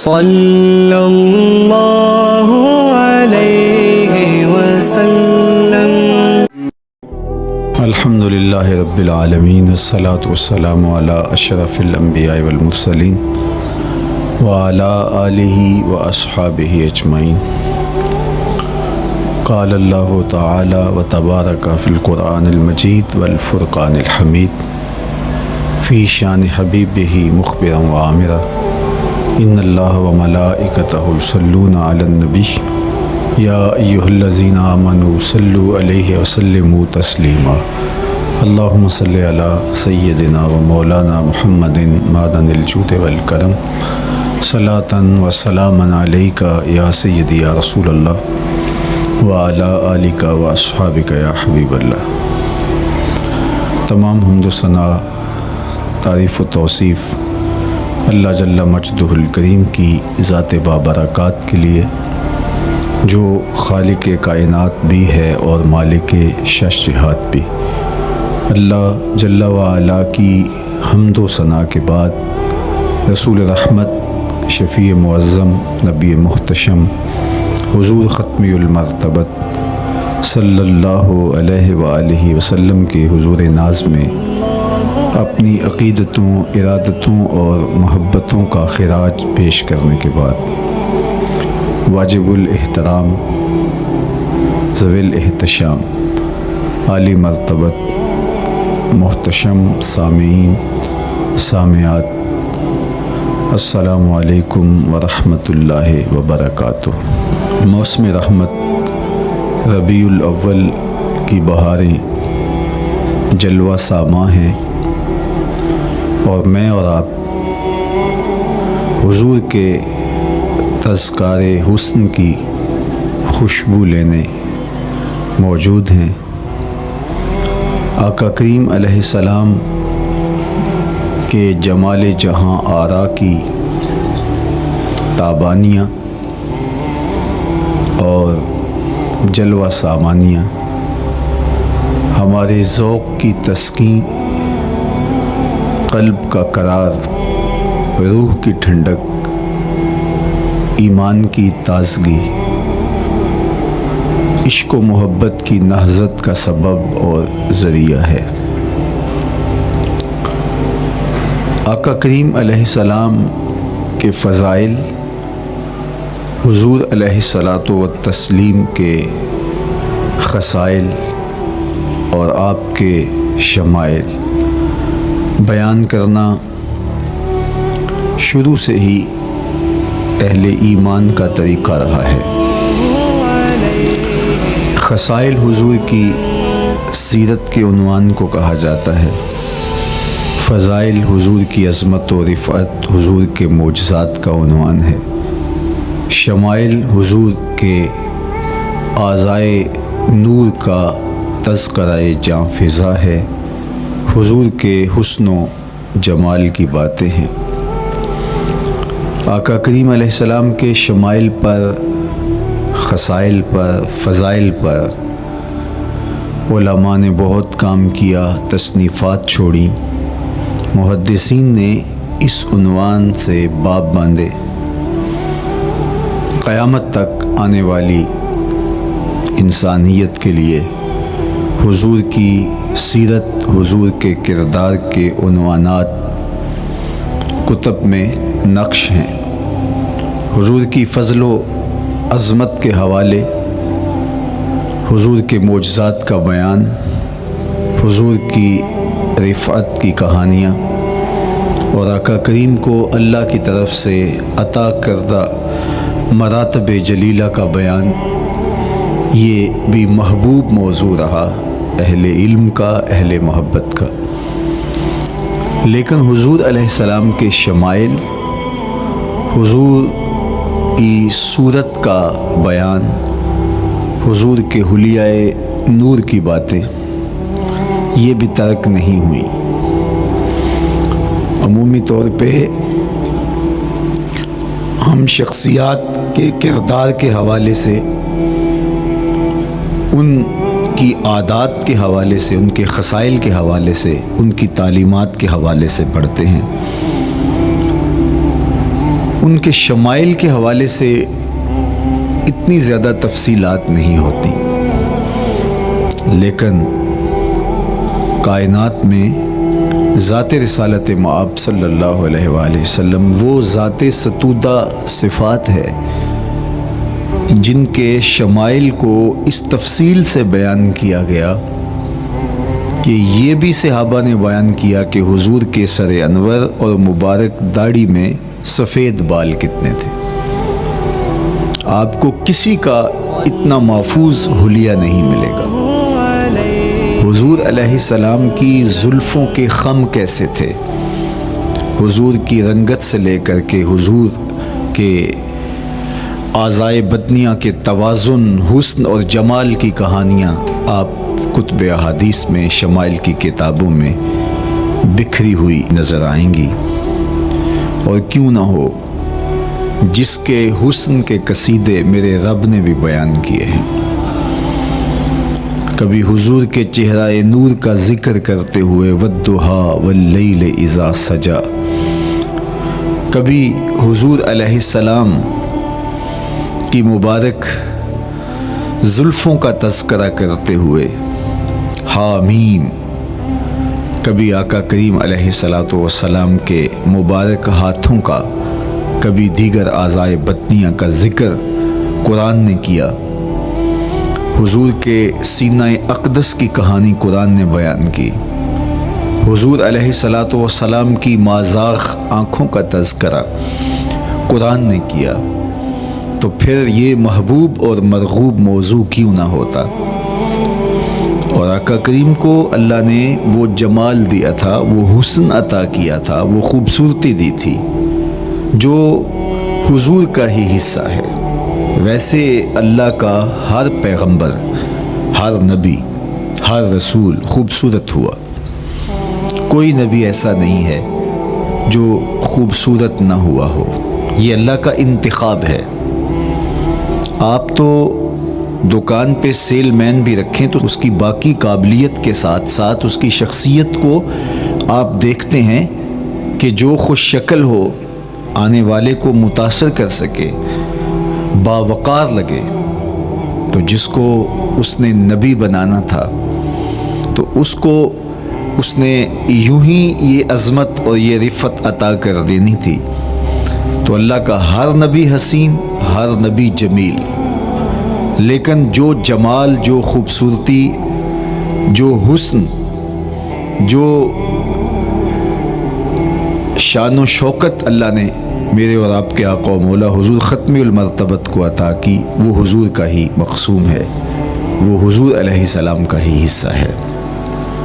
صلی اللہ علیہ وسلم۔ الحمد للہ رب العالمین، والصلاة والسلام علی اشرف الانبیاء والمرسلین وعلی آلہ واصحابہ اجمعین۔ قال اللہ تعالی وتبارک فی القرآن المجید والفرقان الحمید فی شان حبیبہ مخبرا وعامرا ان اللہ وملائکتہ یصلون علی النبی یا ایہا الذین آمنوا صلوا علیہ وسلموا تسلیما۔ اللہم صلی علی سیدنا و مولانا محمد معدن الجود والکرم، صلاۃ و سلاما علیک یا سیدی یا رسول اللہ وعلی آلک و اصحابک یا حبیب اللہ۔ تمام حمد و ثنا، تعریف و توصیف اللہ جل مجدہ الکریم کی ذات بابرکات کے لیے، جو خالق کائنات بھی ہے اور مالک شش جہات بھی۔ اللہ جل وعلا کی حمد و ثنا کے بعد رسول رحمت، شفیع معظم، نبی محتشم، حضور ختمی المرتبت صلی اللہ علیہ وآلہ وسلم کے حضور ناز میں اپنی عقیدتوں، ارادتوں اور محبتوں کا خراج پیش کرنے کے بعد واجب الاحترام، ذوی الاحتشام، عالی مرتبت محتشم سامعین، سامعات، السلام علیکم ورحمۃ اللہ وبرکاتہ۔ موسم رحمت، ربیع الاول کی بہاریں جلوہ ساماں ہیں، اور میں اور آپ حضور کے تذکار حسن کی خوشبو لینے موجود ہیں۔ آقا کریم علیہ السلام کے جمال جہاں آرا کی تابانیاں اور جلوہ سامانیاں ہمارے ذوق کی تسکین، قلب کا قرار، روح کی ٹھنڈک، ایمان کی تازگی، عشق و محبت کی نہضت کا سبب اور ذریعہ ہے۔ آقا کریم علیہ السلام کے فضائل، حضور علیہ الصلاۃ والتسلیم کے خصائل اور آپ کے شمائل بیان کرنا شروع سے ہی اہل ایمان کا طریقہ رہا ہے۔ خصائل حضور کی سیرت کے عنوان کو کہا جاتا ہے، فضائل حضور کی عظمت و رفعت حضور کے معجزات کا عنوان ہے، شمائل حضور کے اعضائے نور کا تذکرہ جاں فضا ہے، حضور کے حسن و جمال کی باتیں ہیں۔ آقا کریم علیہ السلام کے شمائل پر، خصائل پر، فضائل پر علماء نے بہت کام کیا، تصنیفات چھوڑیں، محدثین نے اس عنوان سے باب باندھے۔ قیامت تک آنے والی انسانیت کے لیے حضور کی سیرت، حضور کے کردار کے عنوانات کتب میں نقش ہیں۔ حضور کی فضل و عظمت کے حوالے، حضور کے معجزات کا بیان، حضور کی رفعت کی کہانیاں اور آقا کریم کو اللہ کی طرف سے عطا کردہ مراتب جلیلہ کا بیان، یہ بھی محبوب موضوع رہا اہل علم کا، اہل محبت کا۔ لیکن حضور علیہ السلام کے شمائل، حضور کی صورت کا بیان، حضور کے حلیہ نور کی باتیں، یہ بھی ترک نہیں ہوئی۔ عمومی طور پہ ہم شخصیات کے کردار کے حوالے سے، ان کی عادات کے حوالے سے، ان کے خصائل کے حوالے سے، ان کی تعلیمات کے حوالے سے پڑھتے ہیں۔ ان کے شمائل کے حوالے سے اتنی زیادہ تفصیلات نہیں ہوتی، لیکن کائنات میں ذات رسالت مآب صلی اللہ علیہ وآلہ وسلم وہ ذات ستودہ صفات ہے جن کے شمائل کو اس تفصیل سے بیان کیا گیا کہ یہ بھی صحابہ نے بیان کیا کہ حضور کے سر انور اور مبارک داڑھی میں سفید بال کتنے تھے۔ آپ کو کسی کا اتنا محفوظ حلیہ نہیں ملے گا۔ حضور علیہ السلام کی زلفوں کے خم کیسے تھے، حضور کی رنگت سے لے کر کے حضور کے اعضائے بدنیہ کے توازن، حسن اور جمال کی کہانیاں آپ کتب احادیث میں، شمائل کی کتابوں میں بکھری ہوئی نظر آئیں گی۔ اور کیوں نہ ہو، جس کے حسن کے قصیدے میرے رب نے بھی بیان کیے ہیں۔ کبھی حضور کے چہرہ نور کا ذکر کرتے ہوئے والضحیٰ واللیل اذا سجا، کبھی حضور علیہ السلام کی مبارک زلفوں کا تذکرہ کرتے ہوئے حامیم، کبھی آقا کریم علیہ الصلاۃ والسلام کے مبارک ہاتھوں کا، کبھی دیگر اعضائے بدنیہ کا ذکر قرآن نے کیا۔ حضور کے سینہ اقدس کی کہانی قرآن نے بیان کی۔ حضور علیہ الصلاۃ والسلام کی مازاغ آنکھوں کا تذکرہ قرآن نے کیا، تو پھر یہ محبوب اور مرغوب موضوع کیوں نہ ہوتا۔ اور آقا کریم کو اللہ نے وہ جمال دیا تھا، وہ حسن عطا کیا تھا، وہ خوبصورتی دی تھی جو حضور کا ہی حصہ ہے۔ ویسے اللہ کا ہر پیغمبر، ہر نبی، ہر رسول خوبصورت ہوا، کوئی نبی ایسا نہیں ہے جو خوبصورت نہ ہوا ہو، یہ اللہ کا انتخاب ہے۔ آپ تو دکان پہ سیل مین بھی رکھیں تو اس کی باقی قابلیت کے ساتھ ساتھ اس کی شخصیت کو آپ دیکھتے ہیں کہ جو خوش شکل ہو، آنے والے کو متاثر کر سکے، باوقار لگے۔ تو جس کو اس نے نبی بنانا تھا تو اس کو اس نے یوں ہی یہ عظمت اور یہ رفت عطا کر دینی تھی۔ تو اللہ کا ہر نبی حسین، ہر نبی جمیل، لیکن جو جمال، جو خوبصورتی، جو حسن، جو شان و شوکت اللہ نے میرے اور آپ کے آقا و مولا حضور ختم المرتبت کو عطا کی، وہ حضور کا ہی مقسوم ہے، وہ حضور علیہ السلام کا ہی حصہ ہے۔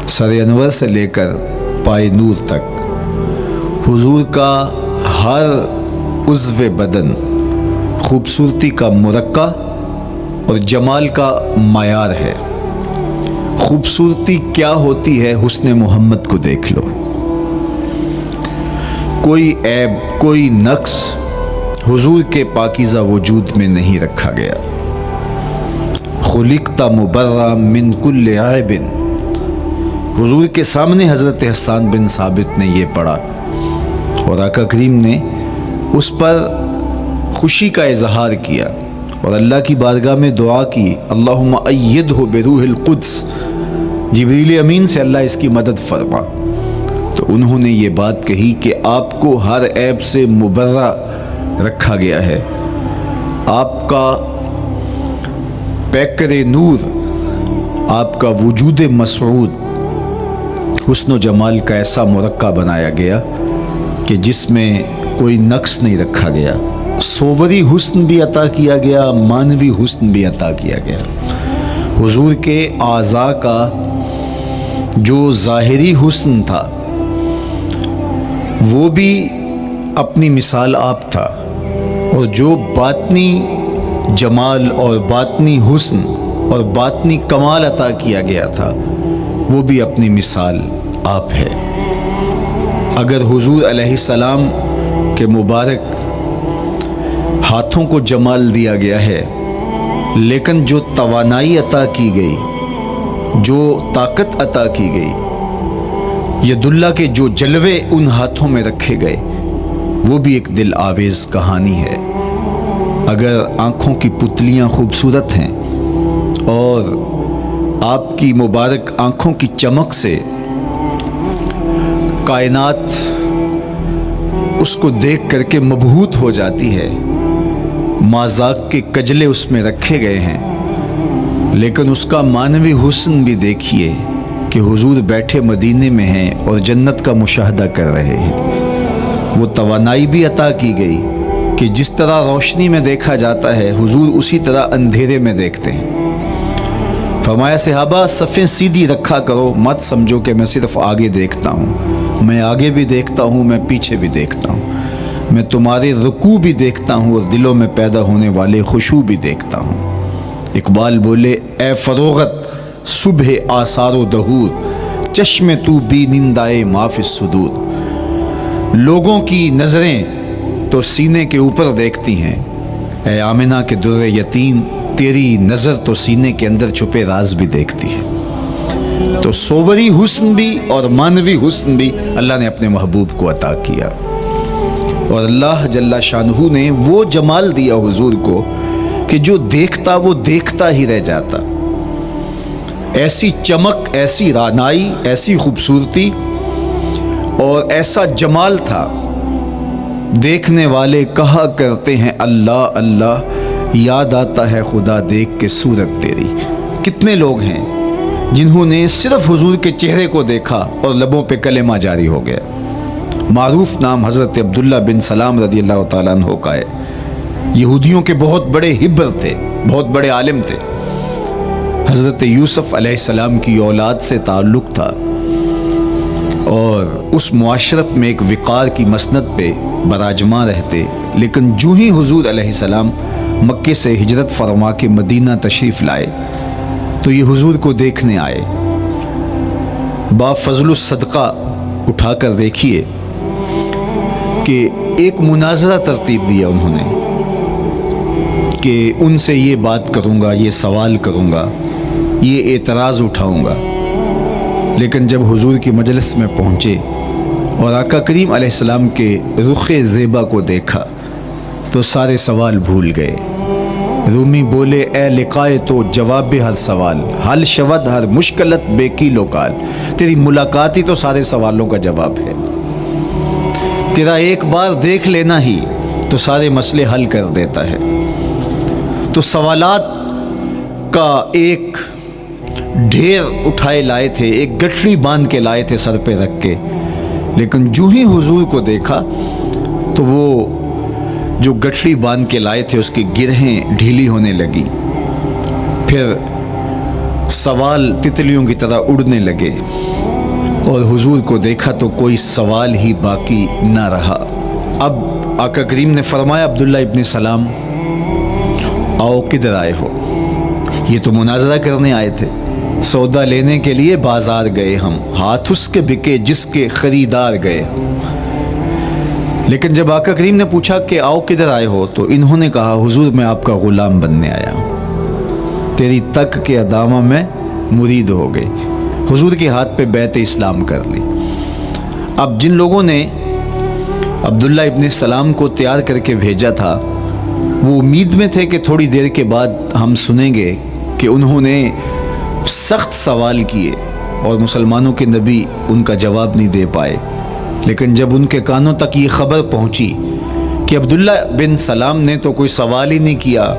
سر انور سے لے کر پائے نور تک حضور کا ہر عضو بدن خوبصورتی کا مرقع اور جمال کا معیار ہے۔ خوبصورتی کیا ہوتی ہے، حسن محمد کو دیکھ لو۔ کوئی عیب، کوئی نقص حضور کے پاکیزہ وجود میں نہیں رکھا گیا۔ خلقت مبرأ من کل عیب، حضور کے سامنے حضرت حسان بن ثابت نے یہ پڑھا اور آقا کریم نے اس پر خوشی کا اظہار کیا اور اللہ کی بارگاہ میں دعا کی، اللہم ایدہ بروح القدس، جبریل امین سے اللہ اس کی مدد فرما۔ تو انہوں نے یہ بات کہی کہ آپ کو ہر عیب سے مبرہ رکھا گیا ہے، آپ کا پیکر نور، آپ کا وجود مسعود حسن و جمال کا ایسا مرقع بنایا گیا کہ جس میں کوئی نقص نہیں رکھا گیا۔ صوری حسن بھی عطا کیا گیا، مانوی حسن بھی عطا کیا گیا۔ حضور کے اعضاء کا جو ظاہری حسن تھا وہ بھی اپنی مثال آپ تھا، اور جو باطنی جمال اور باطنی حسن اور باطنی کمال عطا کیا گیا تھا وہ بھی اپنی مثال آپ ہے۔ اگر حضور علیہ السلام کے مبارک ہاتھوں کو جمال دیا گیا ہے، لیکن جو توانائی عطا کی گئی، جو طاقت عطا کی گئی، ید اللہ کے جو جلوے ان ہاتھوں میں رکھے گئے، وہ بھی ایک دل آویز کہانی ہے۔ اگر آنکھوں کی پتلیاں خوبصورت ہیں اور آپ کی مبارک آنکھوں کی چمک سے کائنات اس کو دیکھ کر کے مبہوت ہو جاتی ہے، مازاق کے کجلے اس میں رکھے گئے ہیں، لیکن اس کا معنوی حسن بھی دیکھیے کہ حضور بیٹھے مدینے میں ہیں اور جنت کا مشاہدہ کر رہے ہیں۔ وہ توانائی بھی عطا کی گئی کہ جس طرح روشنی میں دیکھا جاتا ہے حضور اسی طرح اندھیرے میں دیکھتے ہیں۔ فرمایا صحابہ صفیں سیدھی رکھا کرو، مت سمجھو کہ میں صرف آگے دیکھتا ہوں، میں آگے بھی دیکھتا ہوں، میں پیچھے بھی دیکھتا ہوں، میں تمہارے رکوع بھی دیکھتا ہوں اور دلوں میں پیدا ہونے والے خشوع بھی دیکھتا ہوں۔ اقبال بولے اے فروغت صبح آثار و دہور، چشم تو بی نندائے ما فی الصدور۔ لوگوں کی نظریں تو سینے کے اوپر دیکھتی ہیں، اے آمنہ کے در یتیم تیری نظر تو سینے کے اندر چھپے راز بھی دیکھتی ہے۔ تو صوری حسن بھی اور معنوی حسن بھی اللہ نے اپنے محبوب کو عطا کیا، اور اللہ جل شانہ نے وہ جمال دیا حضور کو کہ جو دیکھتا وہ دیکھتا ہی رہ جاتا۔ ایسی چمک، ایسی رعنائی، ایسی خوبصورتی اور ایسا جمال تھا، دیکھنے والے کہا کرتے ہیں اللہ اللہ، یاد آتا ہے خدا دیکھ کے صورت تیری۔ کتنے لوگ ہیں جنہوں نے صرف حضور کے چہرے کو دیکھا اور لبوں پہ کلمہ جاری ہو گیا۔ معروف نام حضرت عبداللہ بن سلام رضی اللہ تعالیٰ عنہ کا ہے۔ یہودیوں کے بہت بڑے حبر تھے، بہت بڑے عالم تھے۔ حضرت یوسف علیہ السلام کی اولاد سے تعلق تھا، اور اس معاشرت میں ایک وقار کی مسند پہ براجماں رہتے، لیکن جو ہی حضور علیہ السلام مکے سے ہجرت فرما کے مدینہ تشریف لائے تو یہ حضور کو دیکھنے آئے۔ با فضل الصدقہ اٹھا کر دیکھیے کہ ایک مناظرہ ترتیب دیا انہوں نے کہ ان سے یہ بات کروں گا، یہ سوال کروں گا، یہ اعتراض اٹھاؤں گا، لیکن جب حضور کی مجلس میں پہنچے اور آقا کریم علیہ السلام کے رخ زیبا کو دیکھا تو سارے سوال بھول گئے۔ رومی بولے اے لقائے تو جواب ہر سوال، حل شود ہر مشکلت بے کی لوکال۔ تیری ملاقات ہی تو سارے سوالوں کا جواب ہے، تیرا ایک بار دیکھ لینا ہی تو سارے مسئلے حل کر دیتا ہے۔ تو سوالات کا ایک ڈھیر اٹھائے لائے تھے، ایک گٹھڑی باندھ کے لائے تھے سر پہ رکھ کے، لیکن جو ہی حضور کو دیکھا تو وہ جو گٹھڑی باندھ کے لائے تھے اس کی گرہیں ڈھیلی ہونے لگی، پھر سوال تتلیوں کی طرح اڑنے لگے، اور حضور کو دیکھا تو کوئی سوال ہی باقی نہ رہا۔ اب آقا کریم نے فرمایا عبداللہ ابن سلام آؤ کدھر آئے ہو؟ یہ تو مناظرہ کرنے آئے تھے، سودا لینے کے لیے بازار گئے ہم، ہاتھ اس کے بکے جس کے خریدار گئے ہم۔ لیکن جب آقا کریم نے پوچھا کہ آؤ کدھر آئے ہو تو انہوں نے کہا حضور میں آپ کا غلام بننے آیا ہوں، تیری تک کے ادامہ میں مرید ہو گئی، حضور کے ہاتھ پہ بیعت اسلام کر لی۔ اب جن لوگوں نے عبداللہ ابن سلام کو تیار کر کے بھیجا تھا وہ امید میں تھے کہ تھوڑی دیر کے بعد ہم سنیں گے کہ انہوں نے سخت سوال کیے اور مسلمانوں کے نبی ان کا جواب نہیں دے پائے، لیکن جب ان کے کانوں تک یہ خبر پہنچی کہ عبداللہ بن سلام نے تو کوئی سوال ہی نہیں کیا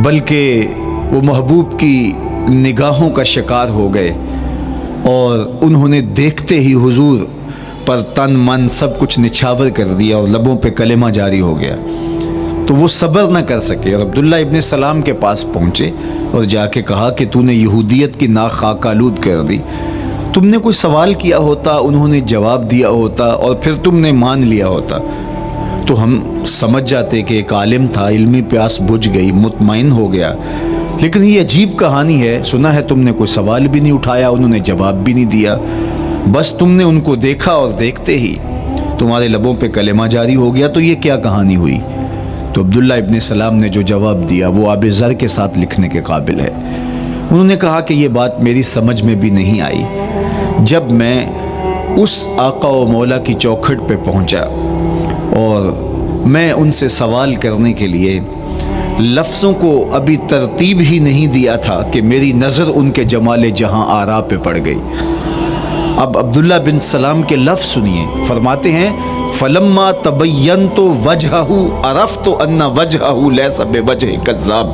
بلکہ وہ محبوب کی نگاہوں کا شکار ہو گئے، اور انہوں نے دیکھتے ہی حضور پر تن من سب کچھ نچھاور کر دیا اور لبوں پہ کلمہ جاری ہو گیا، تو وہ صبر نہ کر سکے اور عبداللہ ابن سلام کے پاس پہنچے اور جا کے کہا کہ تو نے یہودیت کی ناک خاک آلود کر دی، تم نے کوئی سوال کیا ہوتا، انہوں نے جواب دیا ہوتا اور پھر تم نے مان لیا ہوتا تو ہم سمجھ جاتے کہ ایک عالم تھا، علمی پیاس بجھ گئی، مطمئن ہو گیا، لیکن یہ عجیب کہانی ہے، سنا ہے تم نے کوئی سوال بھی نہیں اٹھایا، انہوں نے جواب بھی نہیں دیا، بس تم نے ان کو دیکھا اور دیکھتے ہی تمہارے لبوں پہ کلمہ جاری ہو گیا، تو یہ کیا کہانی ہوئی؟ تو عبداللہ ابن سلام نے جو جواب دیا وہ آب زر کے ساتھ لکھنے کے قابل ہے۔ انہوں نے کہا کہ یہ بات میری سمجھ میں بھی نہیں آئی، جب میں اس آقا و مولا کی چوکھٹ پہ پہنچا اور میں ان سے سوال کرنے کے لیے لفظوں کو ابھی ترتیب ہی نہیں دیا تھا کہ میری نظر ان کے جمال جہاں آرا پہ پڑ گئی۔ اب عبداللہ بن سلام کے لفظ سنیے، فرماتے ہیں فلما تبینت وجہہ عرفت ان وجہہ لیس بوجہ کذاب،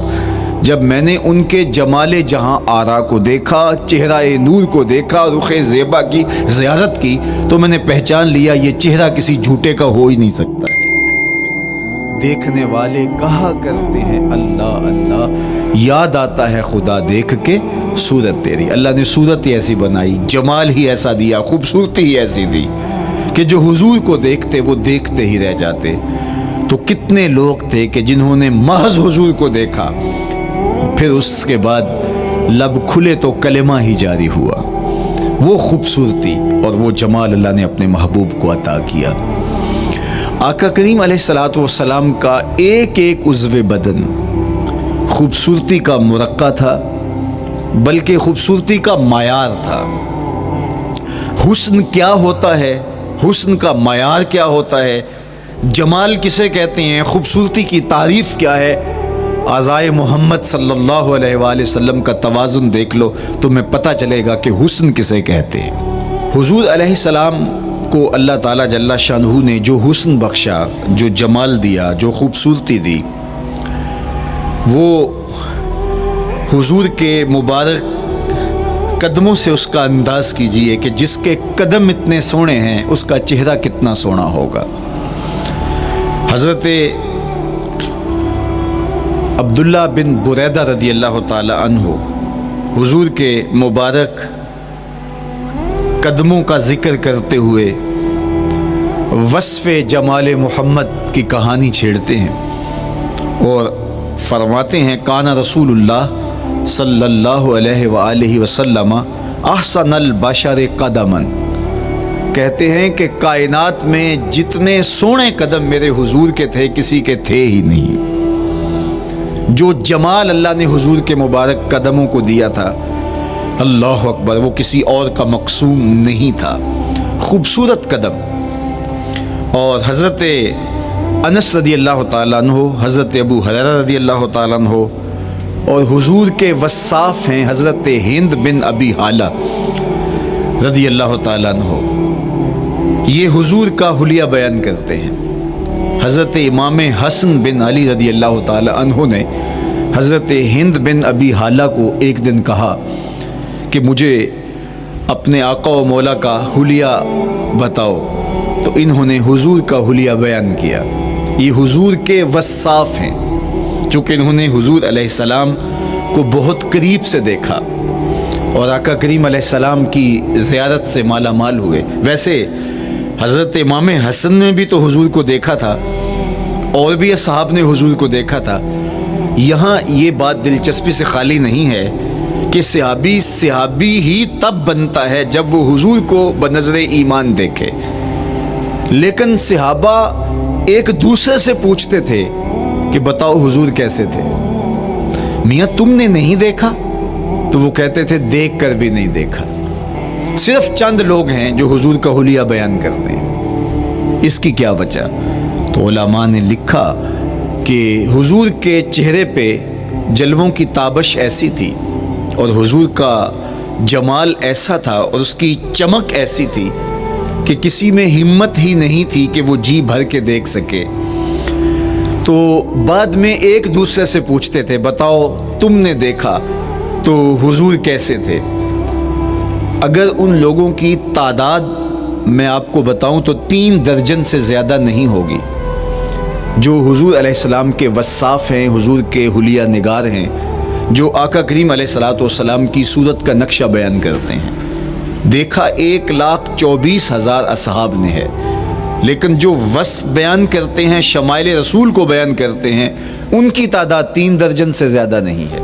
جب میں نے ان کے جمال جہاں آرا کو دیکھا، چہرہ نور کو دیکھا، رخ زیبا کی زیارت کی، تو میں نے پہچان لیا یہ چہرہ کسی جھوٹے کا ہو ہی نہیں سکتا ہے۔ دیکھنے والے کہا کرتے ہیں اللہ اللہ، یاد آتا ہے خدا دیکھ کے صورت تیری۔ اللہ نے صورت ہی ایسی بنائی، جمال ہی ایسا دیا، خوبصورتی ہی ایسی دی کہ جو حضور کو دیکھتے وہ دیکھتے ہی رہ جاتے۔ تو کتنے لوگ تھے کہ جنہوں نے محض حضور کو دیکھا، پھر اس کے بعد لب کھلے تو کلمہ ہی جاری ہوا۔ وہ خوبصورتی اور وہ جمال اللہ نے اپنے محبوب کو عطا کیا۔ آقا کریم علیہ الصلوۃ والسلام کا ایک ایک عضو بدن خوبصورتی کا مرقع تھا، بلکہ خوبصورتی کا معیار تھا۔ حسن کیا ہوتا ہے، حسن کا معیار کیا ہوتا ہے، جمال کسے کہتے ہیں، خوبصورتی کی تعریف کیا ہے، اعضائے محمد صلی اللہ علیہ وآلہ وسلم کا توازن دیکھ لو تو میں پتہ چلے گا کہ حسن کسے کہتے ہیں۔ حضور علیہ السلام کو اللہ تعالیٰ جل شانہ نے جو حسن بخشا، جو جمال دیا، جو خوبصورتی دی، وہ حضور کے مبارک قدموں سے اس کا انداز کیجئے کہ جس کے قدم اتنے سونے ہیں اس کا چہرہ کتنا سونا ہوگا۔ حضرت عبداللہ بن بریدہ رضی اللہ تعالی عنہ حضور کے مبارک قدموں کا ذکر کرتے ہوئے وصف جمال محمد کی کہانی چھیڑتے ہیں اور فرماتے ہیں کان رسول اللہ صلی اللہ علیہ وآلہ وسلم احسن البشر قدما، کہتے ہیں کہ کائنات میں جتنے سونے قدم میرے حضور کے تھے کسی کے تھے ہی نہیں۔ جو جمال اللہ نے حضور کے مبارک قدموں کو دیا تھا، اللہ اکبر، وہ کسی اور کا مقسوم نہیں تھا۔ خوبصورت قدم۔ اور حضرت انس رضی اللہ تعالیٰ عنہ، حضرت ابو ہریرہ رضی اللہ تعالیٰ عنہ، اور حضور کے وصاف ہیں حضرت ہند بن ابی حالہ رضی اللہ تعالیٰ عنہ، یہ حضور کا حلیہ بیان کرتے ہیں۔ حضرت امام حسن بن علی رضی اللہ تعالیٰ عنہ نے حضرت ہند بن ابی حالہ کو ایک دن کہا کہ مجھے اپنے آقا و مولا کا حلیہ بتاؤ، تو انہوں نے حضور کا حلیہ بیان کیا۔ یہ حضور کے وصاف ہیں، چونکہ انہوں نے حضور علیہ السلام کو بہت قریب سے دیکھا اور آقا کریم علیہ السلام کی زیارت سے مالا مال ہوئے۔ ویسے حضرت امام حسن نے بھی تو حضور کو دیکھا تھا، اور بھی اصحاب نے حضور کو دیکھا تھا۔ یہاں یہ بات دلچسپی سے خالی نہیں ہے کہ صحابی ہی تب بنتا ہے جب وہ حضور کو بنظر ایمان دیکھے، لیکن صحابہ ایک دوسرے سے پوچھتے تھے کہ بتاؤ حضور کیسے تھے، میاں تم نے نہیں دیکھا؟ تو وہ کہتے تھے دیکھ کر بھی نہیں دیکھا۔ صرف چند لوگ ہیں جو حضور کا حلیہ بیان کرتے ہیں، اس کی کیا وجہ؟ تو علماء نے لکھا کہ حضور کے چہرے پہ جلووں کی تابش ایسی تھی اور حضور کا جمال ایسا تھا اور اس کی چمک ایسی تھی کہ کسی میں ہمت ہی نہیں تھی کہ وہ جی بھر کے دیکھ سکے۔ تو بعد میں ایک دوسرے سے پوچھتے تھے بتاؤ تم نے دیکھا تو حضور کیسے تھے؟ اگر ان لوگوں کی تعداد میں آپ کو بتاؤں تو 3 درجن سے زیادہ نہیں ہوگی جو حضور علیہ السلام کے وصاف ہیں، حضور کے حلیہ نگار ہیں، جو آقا کریم علیہ الصلوۃ والسلام کی صورت کا نقشہ بیان کرتے ہیں۔ دیکھا 1,24,000 اصحاب نے ہے، لیکن جو وصف بیان کرتے ہیں، شمائل رسول کو بیان کرتے ہیں، ان کی تعداد 3 درجن سے زیادہ نہیں ہے۔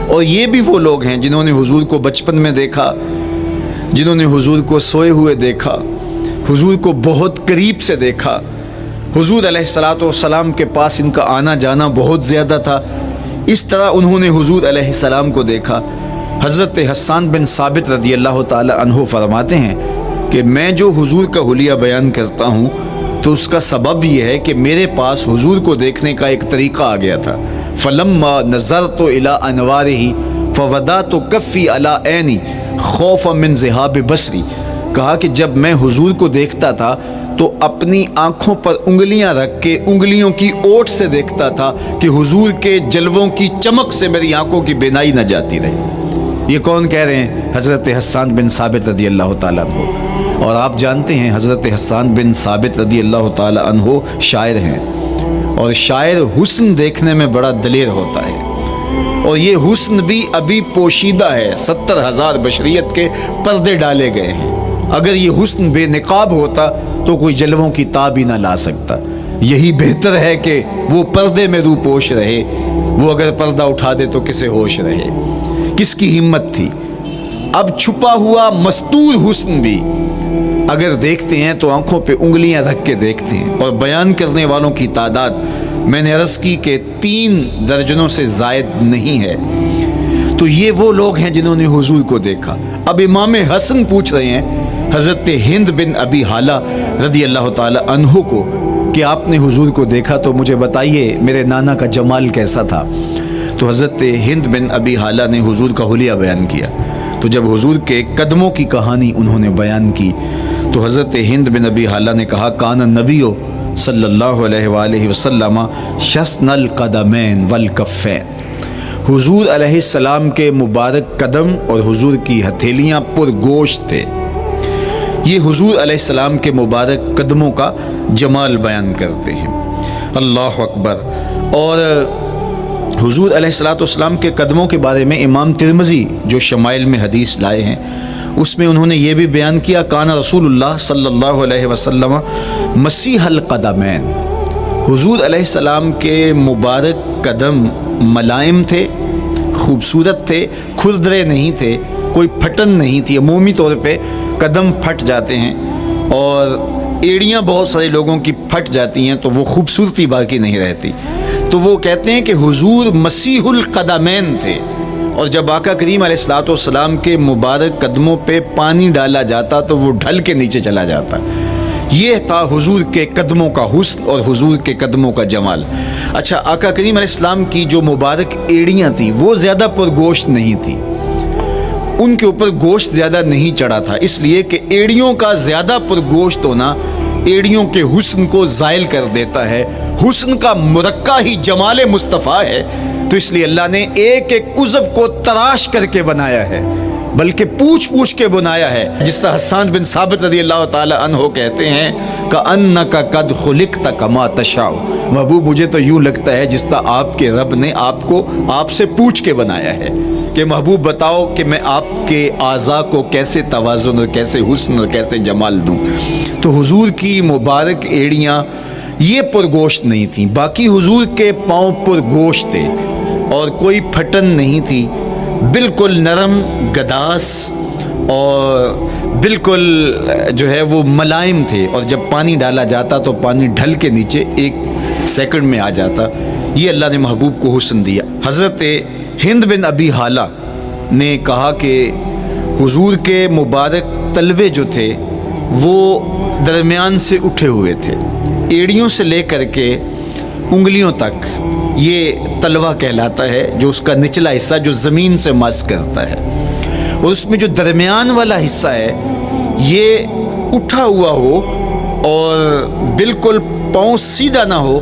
اور یہ بھی وہ لوگ ہیں جنہوں نے حضور کو بچپن میں دیکھا، جنہوں نے حضور کو سوئے ہوئے دیکھا، حضور کو بہت قریب سے دیکھا۔ حضور علیہ الصلوۃ والسلام کے پاس ان کا آنا جانا بہت زیادہ تھا، اس طرح انہوں نے حضور علیہ السلام کو دیکھا۔ حضرت حسان بن ثابت رضی اللہ تعالی عنہ فرماتے ہیں کہ میں جو حضور کا حلیہ بیان کرتا ہوں تو اس کا سبب یہ ہے کہ میرے پاس حضور کو دیکھنے کا ایک طریقہ آ گیا تھا. فلما نظرت الى انوارہ فودعت کفی علی عینی خوفا من ذہاب بصری. کہا کہ جب میں حضور کو دیکھتا تھا تو اپنی آنکھوں پر انگلیاں رکھ کے انگلیوں کی اوٹ سے دیکھتا تھا کہ حضور کے جلووں کی چمک سے میری آنکھوں کی بینائی نہ جاتی رہے. یہ کون کہہ رہے ہیں؟ حضرت حسان بن ثابت رضی اللہ تعالیٰ عنہ. اور آپ جانتے ہیں حضرت حسان بن ثابت رضی اللہ تعالیٰ عنہ شاعر ہیں، اور شاعر حسن دیکھنے میں بڑا دلیر ہوتا ہے، اور یہ حسن بھی ابھی پوشیدہ ہے. 70,000 بشریت کے پردے ڈالے گئے ہیں. اگر یہ حسن بے نقاب ہوتا تو کوئی جلووں کی تاب ہی نہ لا سکتا. یہی بہتر ہے کہ وہ پردے میں رو پوش رہے. وہ اگر پردہ اٹھا دے تو کسے ہوش رہے؟ کس کی ہمت تھی؟ اب چھپا ہوا مستور حسن بھی اگر دیکھتے ہیں تو آنکھوں پہ انگلیاں رکھ کے دیکھتے ہیں. اور بیان کرنے والوں کی تعداد میں نے عرض کی کہ 3 درجنوں سے زائد نہیں ہے. تو یہ وہ لوگ ہیں جنہوں نے حضور کو دیکھا. اب امام حسن پوچھ رہے ہیں حضرت ہند بن ابی حالہ رضی اللہ تعالی عنہ کو کہ آپ نے حضور کو دیکھا تو مجھے بتائیے میرے نانا کا جمال کیسا تھا. تو حضرت ہند بن ابی حالہ نے حضور کا حلیہ بیان کیا. تو جب حضور کے قدموں کی کہانی انہوں نے بیان کی تو حضرت ہند بن ابی حالہ نے کہا کان النبی صلی اللہ علیہ وآلہ وسلم شسن القدمین والکفین. حضور علیہ السلام کے مبارک قدم اور حضور کی ہتھیلیاں پر گوشت تھے. یہ حضور علیہ السلام کے مبارک قدموں کا جمال بیان کرتے ہیں. اللہ اکبر. اور حضور علیہ السلام کے قدموں کے بارے میں امام ترمذی جو شمائل میں حدیث لائے ہیں اس میں انہوں نے یہ بھی بیان کیا کان رسول اللہ صلی اللہ علیہ وسلم مسیح القدمین. حضور علیہ السلام کے مبارک قدم ملائم تھے، خوبصورت تھے، کھردرے نہیں تھے، کوئی پھٹن نہیں تھی. عمومی طور پہ قدم پھٹ جاتے ہیں اور ایڑیاں بہت سارے لوگوں کی پھٹ جاتی ہیں تو وہ خوبصورتی باقی نہیں رہتی. تو وہ کہتے ہیں کہ حضور مسیح القدمین تھے. اور جب آقا کریم علیہ السلام کے مبارک قدموں پہ پانی ڈالا جاتا تو وہ ڈھل کے نیچے چلا جاتا. یہ تھا حضور کے قدموں کا حسن اور حضور کے قدموں کا جمال. اچھا، آقا کریم علیہ السلام کی جو مبارک ایڑیاں تھیں وہ زیادہ پرگوشت نہیں تھی، ان کے اوپر گوشت زیادہ نہیں چڑھا تھا، اس لیے کہ ایڑیوں کا زیادہ پرگوشت ہونا ایڑیوں کے حسن کو زائل کر دیتا ہے. حسن کا مرقع ہی جمال مصطفیٰ ہے، تو اس لیے اللہ نے ایک ایک عضو کو تراش کر کے بنایا ہے، بلکہ پوچھ پوچھ کے بنایا ہے. جس طرح حسان بن ثابت رضی اللہ تعالی عنہ کہتے ہیں کأنک قد خلقت کما تشاء. محبوب مجھے تو یوں لگتا ہے جس طرح آپ کے رب نے آپ کو آپ سے پوچھ کے بنایا ہے کہ محبوب بتاؤ کہ میں آپ کے اعضاء کو کیسے توازن اور کیسے حسن اور کیسے جمال دوں. تو حضور کی مبارک ایڑیاں یہ پرگوشت نہیں تھیں، باقی حضور کے پاؤں پرگوشت تھے اور کوئی پھٹن نہیں تھی. بالکل نرم گداس اور بالکل جو ہے وہ ملائم تھے، اور جب پانی ڈالا جاتا تو پانی ڈھل کے نیچے 1 سیکنڈ میں آ جاتا. یہ اللہ نے محبوب کو حسن دیا. حضرت ہند بن ابی حالہ نے کہا کہ حضور کے مبارک تلوے جو تھے وہ درمیان سے اٹھے ہوئے تھے، ایڑیوں سے لے کر کے انگلیوں تک یہ تلوہ کہلاتا ہے، جو اس کا نچلا حصہ جو زمین سے مس کرتا ہے، اور اس میں جو درمیان والا حصہ ہے یہ اٹھا ہوا ہو اور بالکل پاؤں سیدھا نہ ہو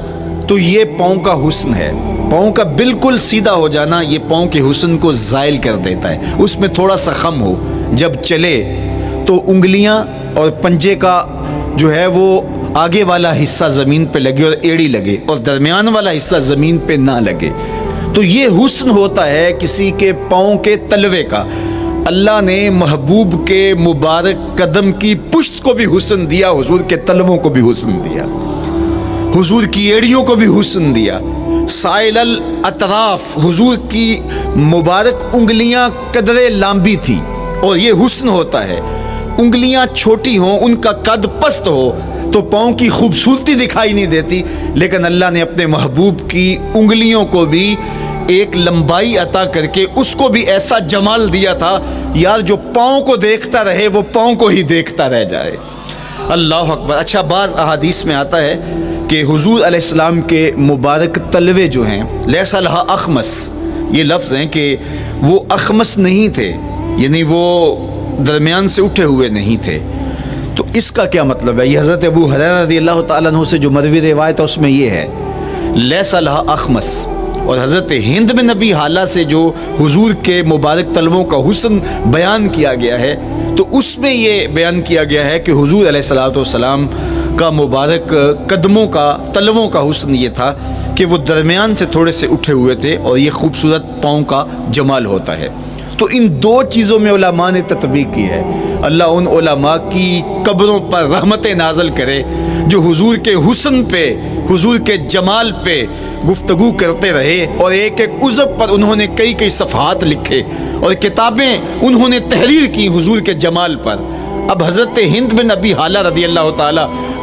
تو یہ پاؤں کا حسن ہے. پاؤں کا بالکل سیدھا ہو جانا یہ پاؤں کے حسن کو زائل کر دیتا ہے. اس میں تھوڑا سا خم ہو، جب چلے تو انگلیاں اور پنجے کا جو ہے وہ آگے والا حصہ زمین پہ لگے اور ایڑی لگے، اور درمیان والا حصہ زمین پہ نہ لگے. تو یہ حسن ہوتا ہے کسی کے پاؤں کے تلوے کا. اللہ نے محبوب کے مبارک قدم کی پشت کو بھی حسن دیا، حضور کے تلووں کو بھی حسن دیا، حضور کی ایڑیوں کو بھی حسن دیا. سائل الاطراف، حضور کی مبارک انگلیاں قدرے لامبی تھی، اور یہ حسن ہوتا ہے. انگلیاں چھوٹی ہوں، ان کا قد پست ہو تو پاؤں کی خوبصورتی دکھائی نہیں دیتی، لیکن اللہ نے اپنے محبوب کی انگلیوں کو بھی ایک لمبائی عطا کر کے اس کو بھی ایسا جمال دیا تھا یار جو پاؤں کو دیکھتا رہے وہ پاؤں کو ہی دیکھتا رہ جائے. اللہ اکبر. اچھا، بعض احادیث میں آتا ہے کہ حضور علیہ السلام کے مبارک تلوے جو ہیں لیسا لہا اخمس، یہ لفظ ہیں کہ وہ اخمس نہیں تھے، یعنی وہ درمیان سے اٹھے ہوئے نہیں تھے. تو اس کا کیا مطلب ہے؟ یہ حضرت ابو ہریرہ رضی اللہ تعالیٰ عنہ سے جو مروی روایت ہے اس میں یہ ہے لیسا لہا اخمس. اور حضرت ہند بن نبی حالہ سے جو حضور کے مبارک تلووں کا حسن بیان کیا گیا ہے تو اس میں یہ بیان کیا گیا ہے کہ حضور علیہ السلام کا مبارک قدموں کا تلووں کا حسن یہ تھا کہ وہ درمیان سے تھوڑے سے اٹھے ہوئے تھے اور یہ خوبصورت پاؤں کا جمال ہوتا ہے. تو ان دو چیزوں میں علماء نے تطبیق کی ہے. اللہ ان علماء کی قبروں پر رحمتیں نازل کرے جو حضور کے حسن پہ، حضور کے جمال پہ گفتگو کرتے رہے اور ایک ایک عضو پر انہوں نے کئی کئی صفحات لکھے اور کتابیں انہوں نے تحریر کی حضور کے جمال پر. اب حضرت ہند بن نبی حالہ رضی اللہ تعالی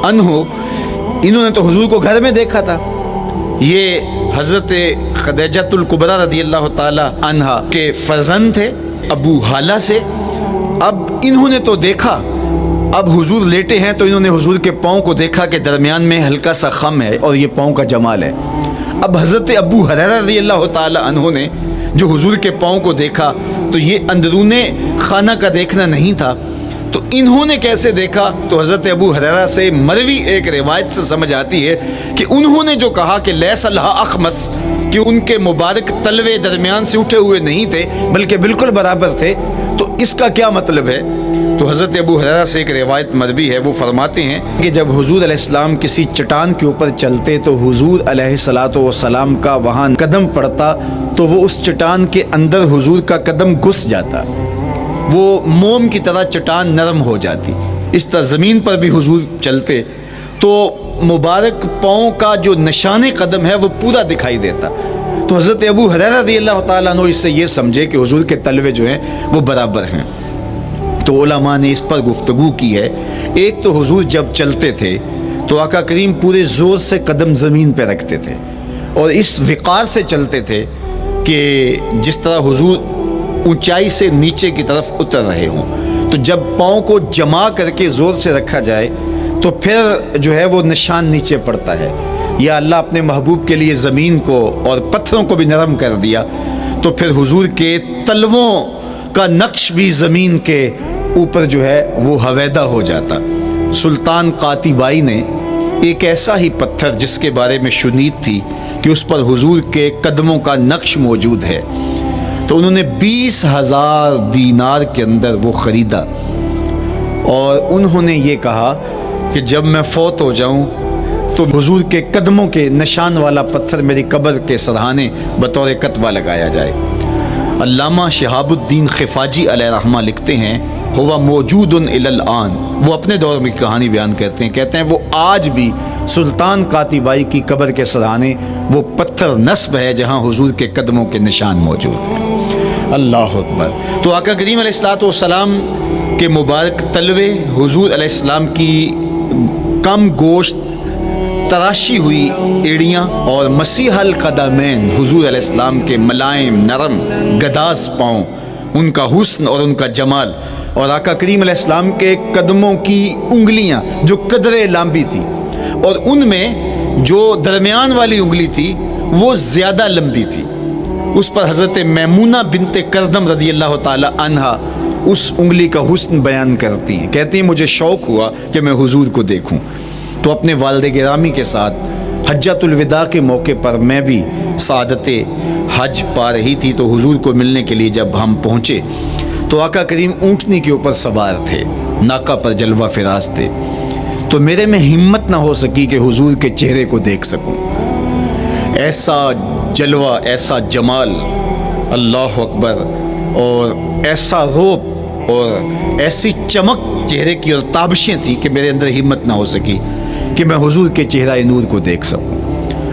عنہ، انہوں نے تو حضور کو گھر میں دیکھا تھا. یہ حضرت خدیجۃ الکبریٰ رضی اللہ تعالی عنہا کے فرزند تھے ابو حالہ سے. اب انہوں نے تو دیکھا، اب حضور لیٹے ہیں تو انہوں نے حضور کے پاؤں کو دیکھا کہ درمیان میں ہلکا سا خم ہے اور یہ پاؤں کا جمال ہے. اب حضرت ابو ہریرہ رضی اللہ تعالی عنہ نے جو حضور کے پاؤں کو دیکھا تو یہ اندرون خانہ کا دیکھنا نہیں تھا. تو انہوں نے کیسے دیکھا؟ تو حضرت ابو ہریرہ سے مروی ایک روایت سے سمجھ آتی ہے کہ انہوں نے جو کہا کہ لیسا لہا اخمس، کہ ان کے مبارک تلوے درمیان سے اٹھے ہوئے نہیں تھے بلکہ بالکل برابر تھے. تو اس کا کیا مطلب ہے؟ تو حضرت ابو ہریرہ سے ایک روایت مروی ہے، وہ فرماتے ہیں کہ جب حضور علیہ السلام کسی چٹان کے اوپر چلتے تو حضور علیہ السلام کا وہاں قدم پڑتا تو وہ اس چٹان کے اندر حضور کا قدم گھس جاتا، وہ موم کی طرح چٹان نرم ہو جاتی. اس طرح زمین پر بھی حضور چلتے تو مبارک پاؤں کا جو نشان قدم ہے وہ پورا دکھائی دیتا. تو حضرت ابو ہریرہ رضی اللہ تعالیٰ عنہ اس سے یہ سمجھے کہ حضور کے تلوے جو ہیں وہ برابر ہیں. تو علماء نے اس پر گفتگو کی ہے. ایک تو حضور جب چلتے تھے تو آقا کریم پورے زور سے قدم زمین پہ رکھتے تھے اور اس وقار سے چلتے تھے کہ جس طرح حضور اونچائی سے نیچے کی طرف اتر رہے ہوں. تو جب پاؤں کو جما کر کے زور سے رکھا جائے تو پھر جو ہے وہ نشان نیچے پڑتا ہے. یا اللہ اپنے محبوب کے لیے زمین کو اور پتھروں کو بھی نرم کر دیا تو پھر حضور کے تلووں کا نقش بھی زمین کے اوپر جو ہے وہ حویدہ ہو جاتا. سلطان قاتبائی نے ایک ایسا ہی پتھر جس کے بارے میں شنید تھی کہ اس پر حضور کے قدموں کا نقش موجود ہے، تو انہوں نے 20,000 دینار کے اندر وہ خریدا اور انہوں نے یہ کہا کہ جب میں فوت ہو جاؤں تو حضور کے قدموں کے نشان والا پتھر میری قبر کے سرہانے بطور کتبہ لگایا جائے. علامہ شہاب الدین خفاجی علیہ رحمہ لکھتے ہیں ہوا موجود الی الآن، وہ اپنے دور میں کہانی بیان کرتے ہیں، کہتے ہیں وہ آج بھی سلطان قاتبائی کی قبر کے سرہانے وہ پتھر نصب ہے جہاں حضور کے قدموں کے نشان موجود ہیں. اللہ اکبر. تو آقا کریم علیہ السلام کے مبارک تلوے، حضور علیہ السلام کی کم گوشت تراشی ہوئی ایڑیاں اور مسیح القدمین، حضور علیہ السلام کے ملائم نرم گداز پاؤں، ان کا حسن اور ان کا جمال، اور آقا کریم علیہ السلام کے قدموں کی انگلیاں جو قدرے لمبی تھی اور ان میں جو درمیان والی انگلی تھی وہ زیادہ لمبی تھی. اس پر حضرت میمونہ بنت کردم رضی اللہ تعالی عنہا اس انگلی کا حسن بیان کرتی ہیں، کہتی ہیں مجھے شوق ہوا کہ میں حضور کو دیکھوں تو اپنے والد گرامی کے ساتھ حجۃ الوداع کے موقع پر میں بھی سعادت حج پا رہی تھی. تو حضور کو ملنے کے لیے جب ہم پہنچے تو آقا کریم اونٹنی کے اوپر سوار تھے، ناکا پر جلوہ فراز تھے. تو میرے میں ہمت نہ ہو سکی کہ حضور کے چہرے کو دیکھ سکوں. ایسا جلوہ، ایسا جمال، اللہ اکبر، اور ایسا روب اور ایسی چمک چہرے کی اور تابشیں تھیں کہ میرے اندر ہمت نہ ہو سکی کہ میں حضور کے چہرہ نور کو دیکھ سکوں.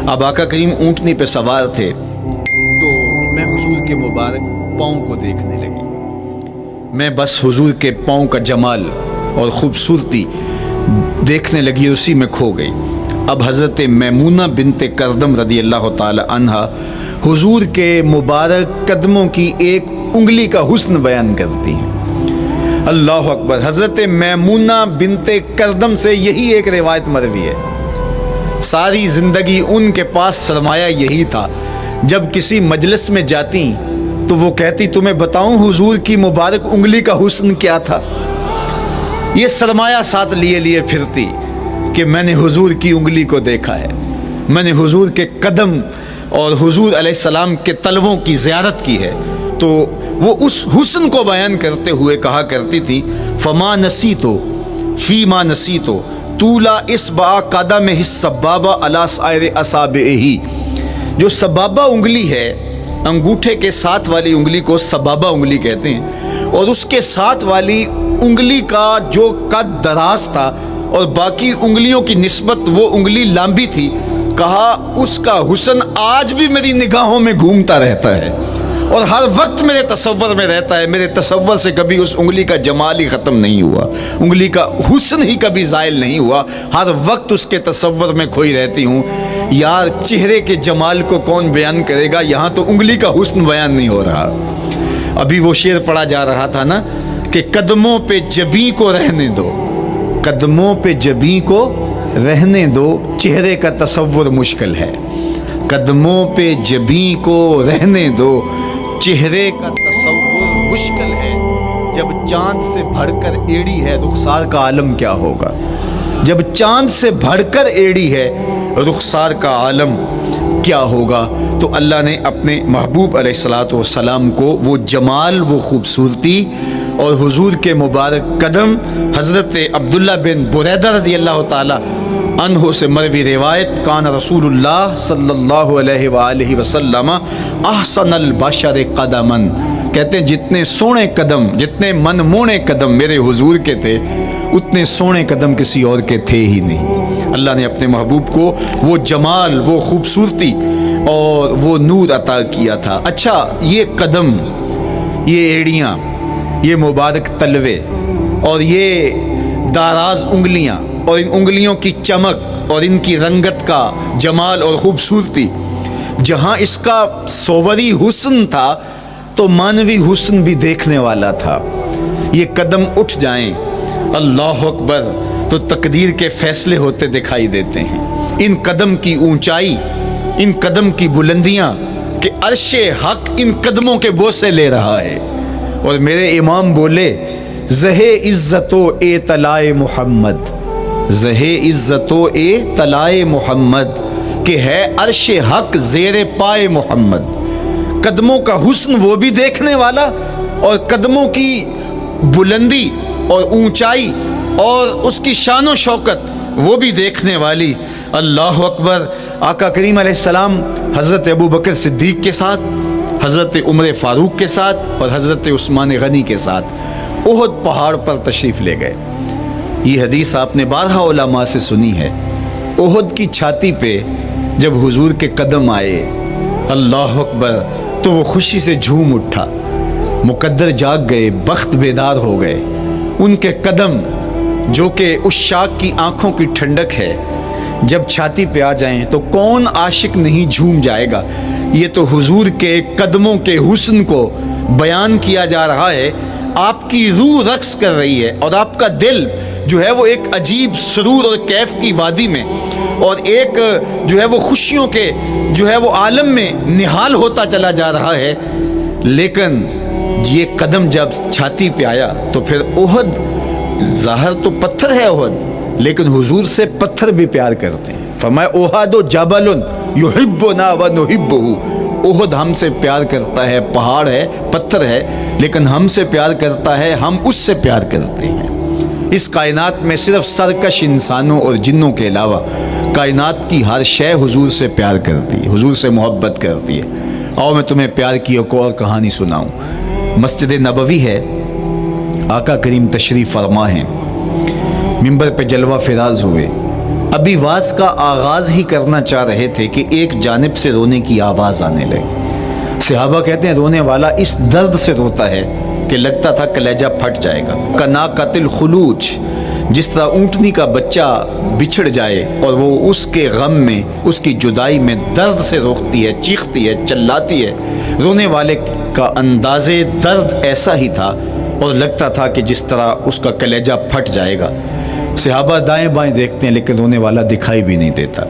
اب آقا کریم اونٹنی پہ سوار تھے تو میں حضور کے مبارک پاؤں کو دیکھنے لگی. میں بس حضور کے پاؤں کا جمال اور خوبصورتی دیکھنے لگی، اسی میں کھو گئی. اب حضرت میمونہ بنت کردم رضی اللہ تعالی عنہا حضور کے مبارک قدموں کی ایک انگلی کا حسن بیان کرتی ہیں. اللہ اکبر. حضرت میمونہ بنت کردم سے یہی ایک روایت مروی ہے. ساری زندگی ان کے پاس سرمایہ یہی تھا. جب کسی مجلس میں جاتی تو وہ کہتی تمہیں بتاؤں حضور کی مبارک انگلی کا حسن کیا تھا. یہ سرمایہ ساتھ لیے لیے پھرتی کہ میں نے حضور کی انگلی کو دیکھا ہے, میں نے حضور کے قدم اور حضور علیہ السلام کے تلووں کی زیارت کی ہے. تو وہ اس حسن کو بیان کرتے ہوئے کہا کرتی تھی فما نسیتو فیما نسیتو طولا اصبع قدمہ السبابہ علی سائر اصابعہ. جو سبابہ انگلی ہے, انگوٹھے کے ساتھ والی انگلی کو سبابہ انگلی کہتے ہیں, اور اس کے ساتھ والی انگلی کا جو قد دراز تھا اور باقی انگلیوں کی نسبت وہ انگلی لمبی تھی, کہا اس کا حسن آج بھی میری نگاہوں میں گھومتا رہتا ہے اور ہر وقت میرے تصور میں رہتا ہے. میرے تصور سے کبھی اس انگلی کا جمال ہی ختم نہیں ہوا, انگلی کا حسن ہی کبھی زائل نہیں ہوا, ہر وقت اس کے تصور میں کھوئی رہتی ہوں. یار چہرے کے جمال کو کون بیان کرے گا, یہاں تو انگلی کا حسن بیان نہیں ہو رہا. ابھی وہ شعر پڑھا جا رہا تھا نا کہ قدموں پہ جبیں کو رہنے دو, قدموں پہ جبیں کو رہنے دو, چہرے کا تصور مشکل ہے. قدموں پہ جبیں کو رہنے دو, چہرے کا تصور مشکل ہے. جب چاند سے بڑھ کر ایڑی ہے رخسار کا عالم کیا ہوگا. جب چاند سے بڑھ کر ایڑی ہے رخسار کا عالم کیا ہوگا. تو اللہ نے اپنے محبوب علیہ الصلاۃ والسلام کو وہ جمال, وہ خوبصورتی اور حضور کے مبارک قدم. حضرت عبداللہ بن بریدہ رضی اللہ تعالی عنہ سے مروی روایت کان رسول اللہ صلی اللہ علیہ وآلہ وسلم احسن البشر قدما, کہتے ہیں جتنے سونے قدم, جتنے من مونے قدم میرے حضور کے تھے اتنے سونے قدم کسی اور کے تھے ہی نہیں. اللہ نے اپنے محبوب کو وہ جمال, وہ خوبصورتی اور وہ نور عطا کیا تھا. اچھا یہ قدم, یہ ایڑیاں, یہ مبارک تلوے اور یہ داراز انگلیاں اور ان انگلیوں کی چمک اور ان کی رنگت کا جمال اور خوبصورتی, جہاں اس کا صوری حسن تھا تو مانوی حسن بھی دیکھنے والا تھا. یہ قدم اٹھ جائیں اللہ اکبر تو تقدیر کے فیصلے ہوتے دکھائی دیتے ہیں. ان قدم کی اونچائی, ان قدم کی بلندیاں کہ عرش حق ان قدموں کے بوسے لے رہا ہے. اور میرے امام بولے زہے عزت و اے طلائے محمد, زہے عزت و اے طلائے محمد کہ ہے عرش حق زیر پائے محمد. قدموں کا حسن وہ بھی دیکھنے والا اور قدموں کی بلندی اور اونچائی اور اس کی شان و شوکت وہ بھی دیکھنے والی. اللہ اکبر. آقا کریم علیہ السلام حضرت ابو بکر صدیق کے ساتھ, حضرت عمر فاروق کے ساتھ اور حضرت عثمان غنی کے ساتھ احد پہاڑ پر تشریف لے گئے. یہ حدیث آپ نے بارہا علماء سے سنی ہے. احد کی چھاتی پہ جب حضور کے قدم آئے اللہ اکبر تو وہ خوشی سے جھوم اٹھا, مقدر جاگ گئے, بخت بیدار ہو گئے. ان کے قدم جو کہ اس شاک کی آنکھوں کی ٹھنڈک ہے جب چھاتی پہ آ جائیں تو کون عاشق نہیں جھوم جائے گا. یہ تو حضور کے قدموں کے حسن کو بیان کیا جا رہا ہے. آپ کی روح رقص کر رہی ہے اور آپ کا دل جو ہے وہ ایک عجیب سرور اور کیف کی وادی میں اور ایک جو ہے وہ خوشیوں کے جو ہے وہ عالم میں نہال ہوتا چلا جا رہا ہے. لیکن یہ قدم جب چھاتی پہ آیا تو پھر احد, ظاہر تو پتھر ہے احد, لیکن حضور سے پتھر بھی پیار کرتے ہیں. فرمایا احد جبل یحبنا ونحبہ, احد ہم سے پیار کرتا ہے, پہاڑ ہے, پتھر ہے, لیکن ہم سے پیار کرتا ہے, ہم اس سے پیار کرتے ہیں. اس کائنات میں صرف سرکش انسانوں اور جنوں کے علاوہ کائنات کی ہر شے حضور سے پیار کرتی ہے, حضور سے محبت کرتی ہے. آؤ میں تمہیں پیار کی ایک اور کہانی سناؤں. مسجد نبوی ہے, آقا کریم تشریف فرما ہیں, منبر پہ جلوہ فراز ہوئے. ابھی واز کا آغاز ہی کرنا چاہ رہے تھے کہ ایک جانب سے رونے کی آواز آنے لگی. صحابہ کہتے ہیں رونے والا اس درد سے روتا ہے کہ لگتا تھا کلیجہ پھٹ جائے گا. کناقۃ الخلوج, جس طرح اونٹنی کا بچہ بچھڑ جائے اور وہ اس کے غم میں, اس کی جدائی میں درد سے روکتی ہے, چیختی ہے, چلاتی ہے. رونے والے کا انداز درد ایسا ہی تھا اور لگتا تھا کہ جس طرح اس کا کلیجہ پھٹ جائے گا۔ صحابہ دائیں بائیں دیکھتے ہیں لیکن رونے والا دکھائی بھی نہیں دیتا،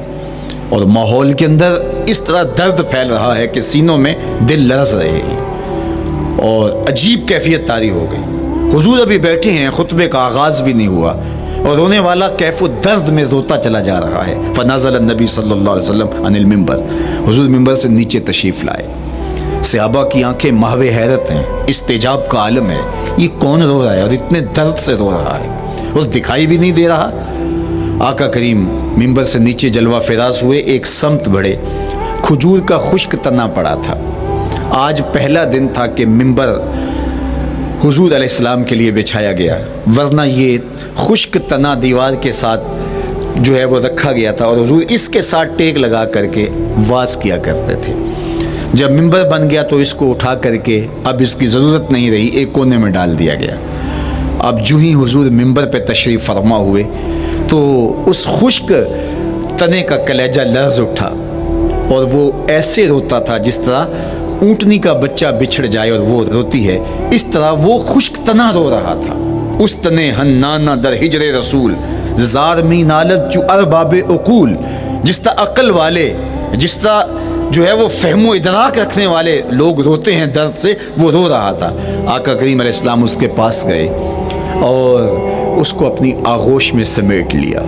اور ماحول کے اندر اس طرح درد پھیل رہا ہے کہ سینوں میں دل لرز رہے ہیں، اور عجیب کیفیت طاری ہو گئی۔ حضور ابھی بیٹھے ہیں، خطبے کا آغاز بھی نہیں ہوا، اور رونے والا کیف و درد میں روتا چلا جا رہا ہے۔ فنزل النبی صلی اللہ علیہ وسلم عن المنبر، حضور ممبر سے نیچے تشریف لائے۔ صحابہ کی آنکھیں محو حیرت ہیں، استجاب کا عالم ہے، یہ کون رو رہا ہے اور اتنے درد سے رو رہا ہے اور دکھائی بھی نہیں دے رہا۔ آقا کریم ممبر سے نیچے جلوہ فراز ہوئے، ایک سمت بڑھے، کھجور کا خشک تنا پڑا تھا۔ آج پہلا دن تھا کہ ممبر حضور علیہ السلام کے لیے بچھایا گیا، ورنہ یہ خشک تنا دیوار کے ساتھ جو ہے وہ رکھا گیا تھا، اور حضور اس کے ساتھ ٹیک لگا کر کے واز کیا کرتے تھے۔ جب ممبر بن گیا تو اس کو اٹھا کر کے اب اس کی ضرورت نہیں رہی، ایک کونے میں ڈال دیا گیا۔ اب جو ہی حضور ممبر پہ تشریف فرما ہوئے تو اس خشک تنے کا کلیجہ لرز اٹھا، اور وہ ایسے روتا تھا جس طرح اونٹنی کا بچہ بچھڑ جائے اور وہ روتی ہے، اس طرح وہ خشک تنا رو رہا تھا۔ اس تنے ہنانا در ہجر رسول، زار می نالت جو ارباب عقول، جس طرح عقل والے، جس طرح جو ہے وہ فہم و ادراک رکھنے والے لوگ روتے ہیں درد سے، وہ رو رہا تھا۔ آقا کریم علیہ السلام اس کے پاس گئے اور اس کو اپنی آغوش میں سمیٹ لیا۔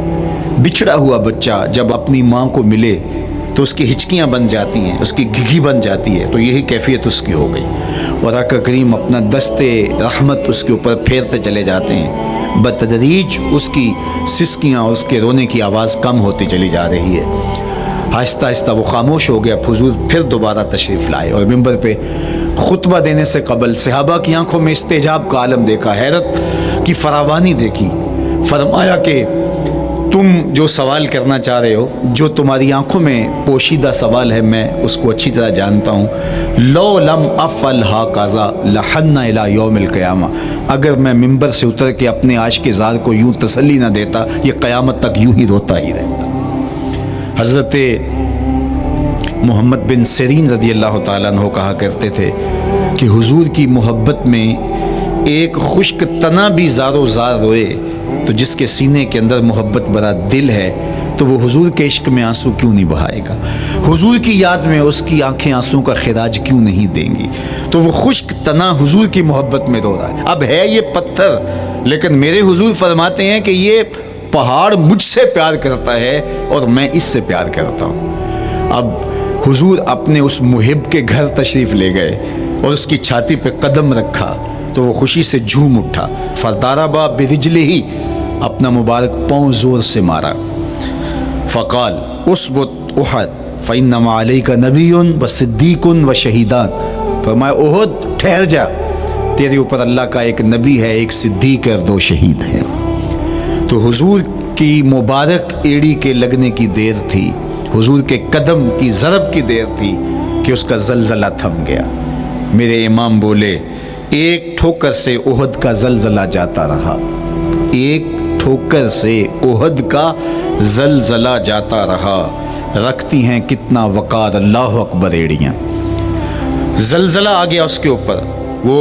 بچھڑا ہوا بچہ جب اپنی ماں کو ملے تو اس کی ہچکیاں بن جاتی ہیں، اس کی گھگھی بن جاتی ہے، تو یہی کیفیت اس کی ہو گئی، اور آقا کریم اپنا دستے رحمت اس کے اوپر پھیرتے چلے جاتے ہیں۔ بتدریج اس کی سسکیاں، اس کے رونے کی آواز کم ہوتی چلی جا رہی ہے۔ آہستہ آہستہ وہ خاموش ہو گیا۔ حضور پھر دوبارہ تشریف لائے اور ممبر پہ خطبہ دینے سے قبل صحابہ کی آنکھوں میں استجاب کا عالم دیکھا، حیرت کی فراوانی دیکھی۔ فرمایا کہ تم جو سوال کرنا چاہ رہے ہو، جو تمہاری آنکھوں میں پوشیدہ سوال ہے، میں اس کو اچھی طرح جانتا ہوں۔ لو لم افعل ھکذا لحن الی یوم القیامہ، اگر میں ممبر سے اتر کے اپنے عاشق زار کو یوں تسلی نہ دیتا، یہ قیامت تک یوں ہی روتا ہی رہتا۔ حضرت محمد بن سیرین رضی اللہ تعالیٰ عنہ کہا کرتے تھے کہ حضور کی محبت میں ایک خشک تنا بھی زار و زار روئے تو جس کے سینے کے اندر محبت بھرا دل ہے تو وہ حضور کے عشق میں آنسو کیوں نہیں بہائے گا، حضور کی یاد میں اس کی آنکھیں آنسو کا خراج کیوں نہیں دیں گی۔ تو وہ خشک تنا حضور کی محبت میں رو رہا ہے۔ اب ہے یہ پتھر، لیکن میرے حضور فرماتے ہیں کہ یہ پہاڑ مجھ سے پیار کرتا ہے اور میں اس سے پیار کرتا ہوں۔ اب حضور اپنے اس محب کے گھر تشریف لے گئے اور اس کی چھاتی پہ قدم رکھا تو وہ خوشی سے جھوم اٹھا۔ فضاربا برجلہ ہی، اپنا مبارک پاؤں زور سے مارا۔ فقال اثبت احد فانما علیک نبی و صدیق و شہیدان، فرمایا احد ٹھہر جا، تیرے اوپر اللہ کا ایک نبی ہے، ایک صدیق اور 2 شہید ہیں۔ تو حضور کی مبارک ایڑی کے لگنے کی دیر تھی، حضور کے قدم کی ضرب کی دیر تھی کہ اس کا زلزلہ تھم گیا۔ میرے امام بولے ایک ٹھوکر سے احد کا زلزلہ جاتا رہا، ایک ٹھوکر سے احد کا زلزلہ جاتا رہا، رکھتی ہیں کتنا وقار اللہ اکبر ایڑیاں۔ زلزلہ آ گیا اس کے اوپر، وہ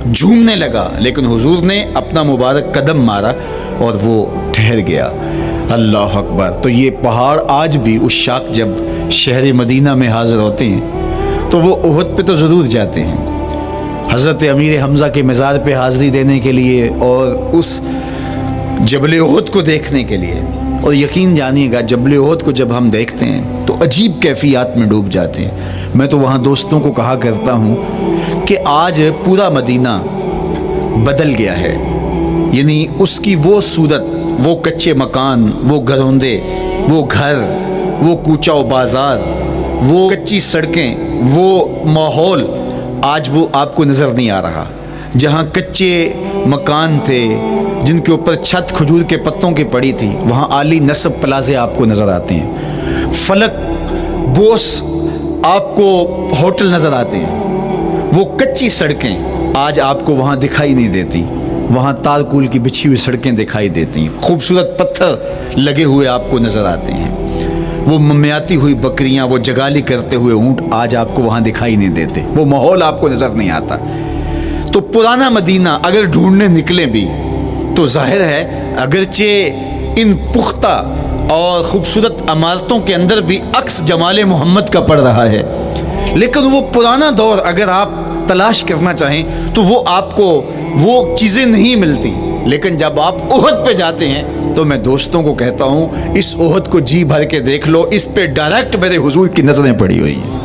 جھومنے لگا، لیکن حضور نے اپنا مبارک قدم مارا اور وہ ٹھہر گیا۔ اللہ اکبر۔ تو یہ پہاڑ آج بھی اس شاخ جب شہر مدینہ میں حاضر ہوتے ہیں تو وہ احد پہ تو ضرور جاتے ہیں، حضرت امیر حمزہ کے مزار پہ حاضری دینے کے لیے اور اس جبل احد کو دیکھنے کے لیے۔ اور یقین جانیے گا جبل احد کو جب ہم دیکھتے ہیں تو عجیب کیفیات میں ڈوب جاتے ہیں۔ میں تو وہاں دوستوں کو کہا کرتا ہوں کہ آج پورا مدینہ بدل گیا ہے، یعنی اس کی وہ صورت، وہ کچے مکان، وہ گھروندے، وہ گھر، وہ کوچہ و بازار، وہ کچی سڑکیں، وہ ماحول آج وہ آپ کو نظر نہیں آ رہا۔ جہاں کچے مکان تھے جن کے اوپر چھت کھجور کے پتوں کی پڑی تھی، وہاں عالی نصب پلازے آپ کو نظر آتے ہیں، فلک بوس آپ کو ہوٹل نظر آتے ہیں۔ وہ کچی سڑکیں آج آپ کو وہاں دکھائی نہیں دیتی، وہاں تارکول کی بچھی ہوئی سڑکیں دکھائی دیتی ہیں، خوبصورت پتھر لگے ہوئے آپ کو نظر آتے ہیں، وہ ممیاتی ہوئی بکریاں، وہ جگالی کرتے ہوئے اونٹ آج آپ کو وہاں دکھائی نہیں دیتے، وہ ماحول آپ کو نظر نہیں آتا۔ تو پرانا مدینہ اگر ڈھونڈنے نکلیں بھی تو ظاہر ہے اگرچہ ان پختہ اور خوبصورت عمارتوں کے اندر بھی عکس جمال محمد کا پڑ رہا ہے، لیکن وہ پرانا دور اگر آپ تلاش کرنا چاہیں تو وہ آپ کو وہ چیزیں نہیں ملتی۔ لیکن جب آپ احد پہ جاتے ہیں تو میں دوستوں کو کہتا ہوں اس احد کو جی بھر کے دیکھ لو، اس پہ ڈائریکٹ میرے حضور کی نظریں پڑی ہوئی ہیں،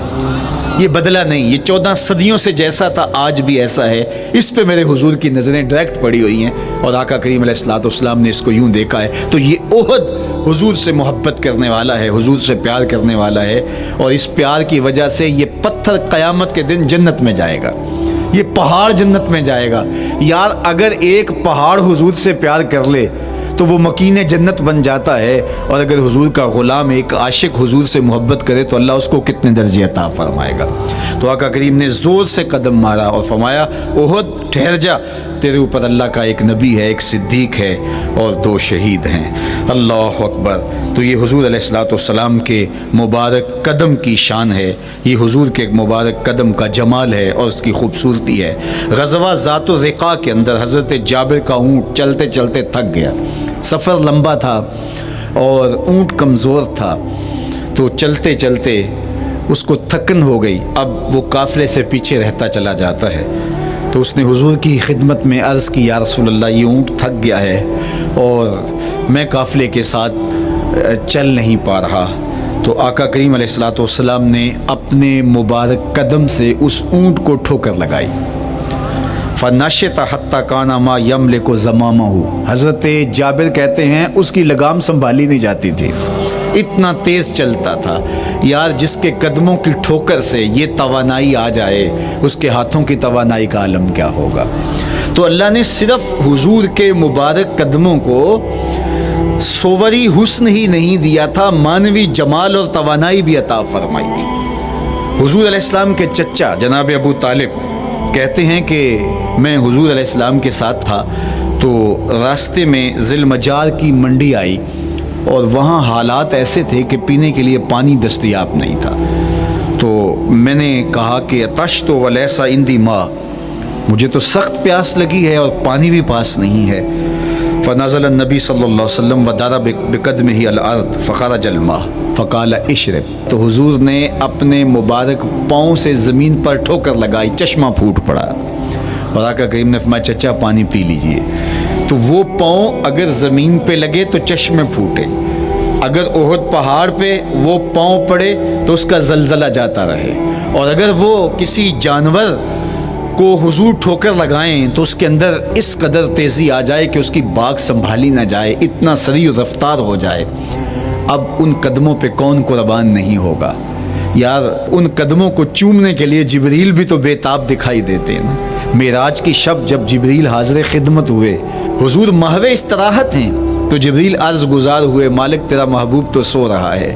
یہ بدلا نہیں، یہ 14 صدیوں سے جیسا تھا آج بھی ایسا ہے، اس پہ میرے حضور کی نظریں ڈائریکٹ پڑی ہوئی ہیں۔ اور آقا کریم علیہ الصلوۃ والسلام نے اس کو یوں دیکھا ہے، تو یہ احد حضور سے محبت کرنے والا ہے، حضور سے پیار کرنے والا ہے، اور اس پیار کی وجہ سے یہ پتھر قیامت کے دن جنت میں جائے گا، یہ پہاڑ جنت میں جائے گا۔ یار اگر ایک پہاڑ حضور سے پیار کر لے تو وہ مکین جنت بن جاتا ہے، اور اگر حضور کا غلام ایک عاشق حضور سے محبت کرے تو اللہ اس کو کتنے درجے عطا فرمائے گا۔ تو آقا کریم نے زور سے قدم مارا اور فرمایا احد ٹھہر جا، تیرے اوپر اللہ کا ایک نبی ہے، ایک صدیق ہے اور 2 شہید ہیں۔ اللہ اکبر۔ تو یہ حضور علیہ الصلوۃ والسلام کے مبارک قدم کی شان ہے، یہ حضور کے مبارک قدم کا جمال ہے اور اس کی خوبصورتی ہے۔ غزوہ ذات الرقاع کے اندر حضرت جابر کا اونٹ چلتے چلتے تھک گیا، سفر لمبا تھا اور اونٹ کمزور تھا، تو چلتے چلتے اس کو تھکن ہو گئی، اب وہ قافلے سے پیچھے رہتا چلا جاتا ہے۔ تو اس نے حضور کی خدمت میں عرض کی، یا رسول اللہ یہ اونٹ تھک گیا ہے اور میں قافلے کے ساتھ چل نہیں پا رہا۔ تو آقا کریم علیہ الصلوۃ والسلام نے اپنے مبارک قدم سے اس اونٹ کو ٹھوکر لگائی، فنشط حتی کان ما یملک زمامہ، حضرت جابر کہتے ہیں اس کی لگام سنبھالی نہیں جاتی تھی، اتنا تیز چلتا تھا۔ یار جس کے قدموں کی ٹھوکر سے یہ توانائی آ جائے اس کے ہاتھوں کی توانائی کا عالم کیا ہوگا۔ تو اللہ نے صرف حضور کے مبارک قدموں کو صوری حسن ہی نہیں دیا تھا، مانوی جمال اور توانائی بھی عطا فرمائی تھی۔ حضور علیہ السلام کے چچا جناب ابو طالب کہتے ہیں کہ میں حضور علیہ السلام کے ساتھ تھا، تو راستے میں ذی المجال کی منڈی آئی اور وہاں حالات ایسے تھے کہ پینے کے لیے پانی دستیاب نہیں تھا۔ تو میں نے کہا کہ عطشت ولیس عندی ماء، مجھے تو سخت پیاس لگی ہے اور پانی بھی پاس نہیں ہے۔ فنزل النبی صلی اللہ علیہ وسلم وضرب بقدمہ الارض فخرج الماء فقال اشرب، تو حضور نے اپنے مبارک پاؤں سے زمین پر ٹھوکر لگائی، چشمہ پھوٹ پڑا، اور آقا کریم نے فرمایا چچا پانی پی لیجئے۔ تو وہ پاؤں اگر زمین پہ لگے تو چشمے پھوٹے، اگر احد پہاڑ پہ وہ پاؤں پڑے تو اس کا زلزلہ جاتا رہے، اور اگر وہ کسی جانور کو حضور ٹھوکر لگائیں تو اس کے اندر اس قدر تیزی آ جائے کہ اس کی باغ سنبھالی نہ جائے، اتنا سریع رفتار ہو جائے۔ اب ان قدموں پہ کون قربان نہیں ہوگا؟ یار ان قدموں کو چومنے کے لیے جبریل بھی تو بے تاب دکھائی دیتے ہیں نا۔ معراج کی شب جب جبریل حاضر خدمت ہوئے، حضور محو استراحت ہیں، تو جبریل عرض گزار ہوئے مالک تیرا محبوب تو سو رہا ہے۔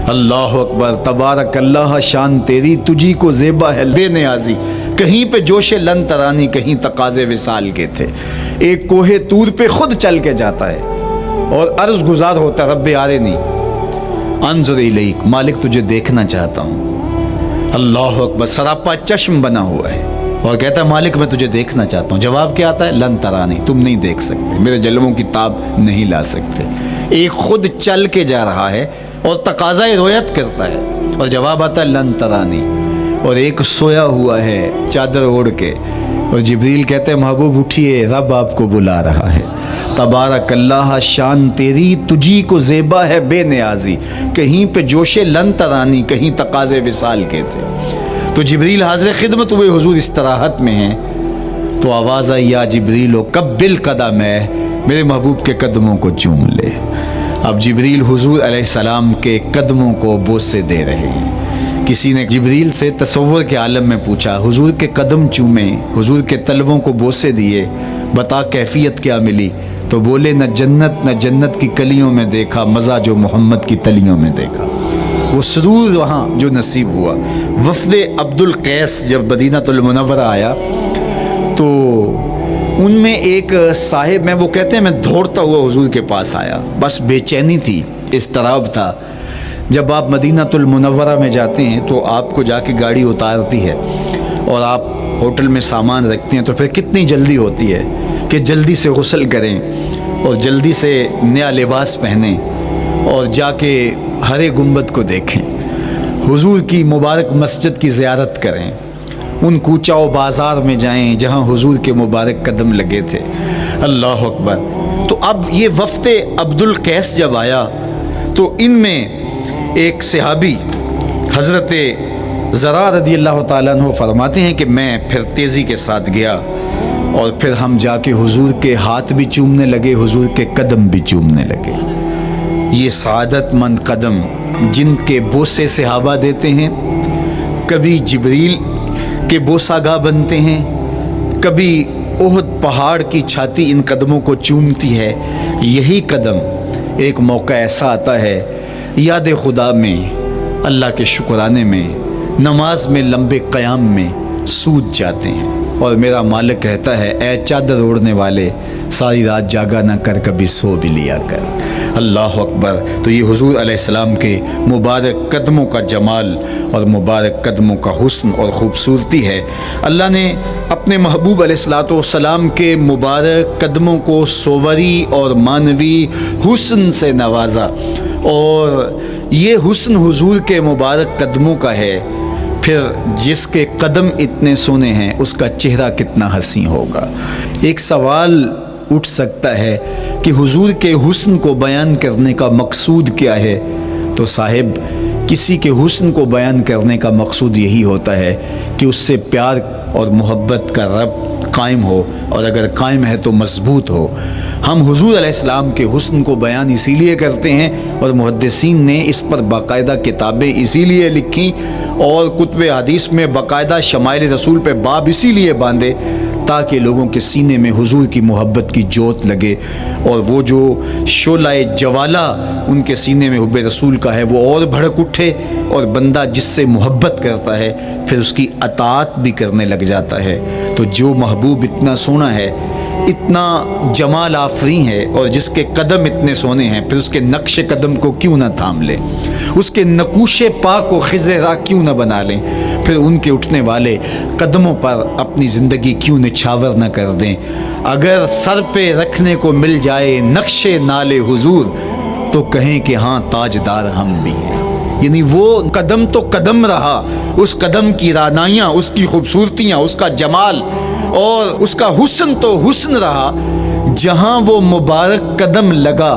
اللہ اکبر، تبارک اللہ، شان تیری تجھی کو زیبا ہے بے نیازی، کہیں پہ جوش لن ترانی، کہیں تقاضے وصال کے تھے۔ ایک کوہ طور پہ خود چل کے جاتا ہے اور عرض گزار ہوتا رب آرنی انظر الیک، مالک تجھے دیکھنا چاہتا ہوں۔ اللہ اکبر، سراپا چشم بنا ہوا ہے اور کہتا ہے مالک میں تجھے دیکھنا چاہتا ہوں۔ جواب کیا آتا ہے؟ لن ترانی، تم نہیں دیکھ سکتے، میرے جلووں کی تاب نہیں لا سکتے۔ ایک خود چل کے جا رہا ہے اور تقاضۂ رویت کرتا ہے، اور جواب آتا ہے لن ترانی، اور ایک سویا ہوا ہے چادر اوڑھ کے، اور جبریل کہتے ہیں محبوب اٹھیے، رب آپ کو بلا رہا ہے۔ تبارک اللہ، شان تیری تجھی کو زیبا ہے بے نیازی، کہیں پہ جوش لن ترانی، کہیں تقاضے وصال کے تھے۔ تو جبریل حاضر خدمت ہوئے، حضور استراحت میں ہیں، تو آواز آئی یا جبریل و قبل قدم ہے، میرے محبوب کے قدموں کو چوم لے۔ اب جبریل حضور علیہ السلام کے قدموں کو بوسے دے رہے ہیں۔ کسی نے جبریل سے تصور کے عالم میں پوچھا، حضور کے قدم چومے، حضور کے تلووں کو بوسے دیے، بتا کیفیت کیا ملی؟ تو بولے نہ جنت کی کلیوں میں دیکھا مزہ جو محمد کی تلیوں میں دیکھا۔ وہ سرور وہاں جو نصیب ہوا۔ وفد عبد القیس جب مدینہ المنورہ آیا تو ان میں ایک صاحب، میں وہ کہتے ہیں میں دوڑتا ہوا حضور کے پاس آیا، بس بے چینی تھی، اضطراب تھا۔ جب آپ مدینہ المنورہ میں جاتے ہیں تو آپ کو جا کے گاڑی اتارتی ہے اور آپ ہوٹل میں سامان رکھتے ہیں تو پھر کتنی جلدی ہوتی ہے کہ جلدی سے غسل کریں اور جلدی سے نیا لباس پہنیں اور جا کے ہرے گنبد کو دیکھیں، حضور کی مبارک مسجد کی زیارت کریں، ان کوچہ و بازار میں جائیں جہاں حضور کے مبارک قدم لگے تھے۔ اللہ اکبر۔ تو اب یہ وفد عبد القیس جب آیا تو ان میں ایک صحابی حضرت زرع رضی اللہ تعالیٰ عنہ فرماتے ہیں کہ میں پھر تیزی کے ساتھ گیا اور پھر ہم جا کے حضور کے ہاتھ بھی چومنے لگے، حضور کے قدم بھی چومنے لگے۔ یہ سعادت مند قدم جن کے بوسے صحابہ دیتے ہیں، کبھی جبریل کے بوسہ گاہ بنتے ہیں، کبھی احد پہاڑ کی چھاتی ان قدموں کو چومتی ہے، یہی قدم ایک موقع ایسا آتا ہے یاد خدا میں، اللہ کے شکرانے میں، نماز میں، لمبے قیام میں سوج جاتے ہیں اور میرا مالک کہتا ہے اے چادر اوڑھنے والے، ساری رات جاگا نہ کر، کبھی سو بھی لیا کر۔ اللہ اکبر۔ تو یہ حضور علیہ السلام کے مبارک قدموں کا جمال اور مبارک قدموں کا حسن اور خوبصورتی ہے۔ اللہ نے اپنے محبوب علیہ السلام کے مبارک قدموں کو صوری اور معنوی حسن سے نوازا، اور یہ حسن حضور کے مبارک قدموں کا ہے، پھر جس کے قدم اتنے سونے ہیں اس کا چہرہ کتنا حسین ہوگا۔ ایک سوال اٹھ سکتا ہے کہ حضور کے حسن کو بیان کرنے کا مقصود کیا ہے؟ تو صاحب، کسی کے حسن کو بیان کرنے کا مقصود یہی ہوتا ہے کہ اس سے پیار اور محبت کا ربط قائم ہو، اور اگر قائم ہے تو مضبوط ہو۔ ہم حضور علیہ السلام کے حسن کو بیان اسی لیے کرتے ہیں، اور محدثین نے اس پر باقاعدہ کتابیں اسی لیے لکھیں اور کتب حدیث میں باقاعدہ شمائل رسول پہ باب اسی لیے باندھے تاکہ لوگوں کے سینے میں حضور کی محبت کی جوت لگے، اور وہ جو شعلہ جوالہ ان کے سینے میں حب رسول کا ہے وہ اور بھڑک اٹھے، اور بندہ جس سے محبت کرتا ہے پھر اس کی اطاعت بھی کرنے لگ جاتا ہے۔ تو جو محبوب اتنا سونا ہے، اتنا جمال آفریں ہے، اور جس کے قدم اتنے سونے ہیں، پھر اس کے نقش قدم کو کیوں نہ تھام لیں، اس کے نقوش پا کو خز راہ کیوں نہ بنا لیں، پھر ان کے اٹھنے والے قدموں پر اپنی زندگی کیوں نچھاور نہ کر دیں۔ اگر سر پہ رکھنے کو مل جائے نقش نال حضور تو کہیں کہ ہاں تاجدار ہم بھی ہیں۔ یعنی وہ قدم تو قدم رہا، اس قدم کی رعنائیاں، اس کی خوبصورتیاں، اس کا جمال اور اس کا حسن تو حسن رہا، جہاں وہ مبارک قدم لگا،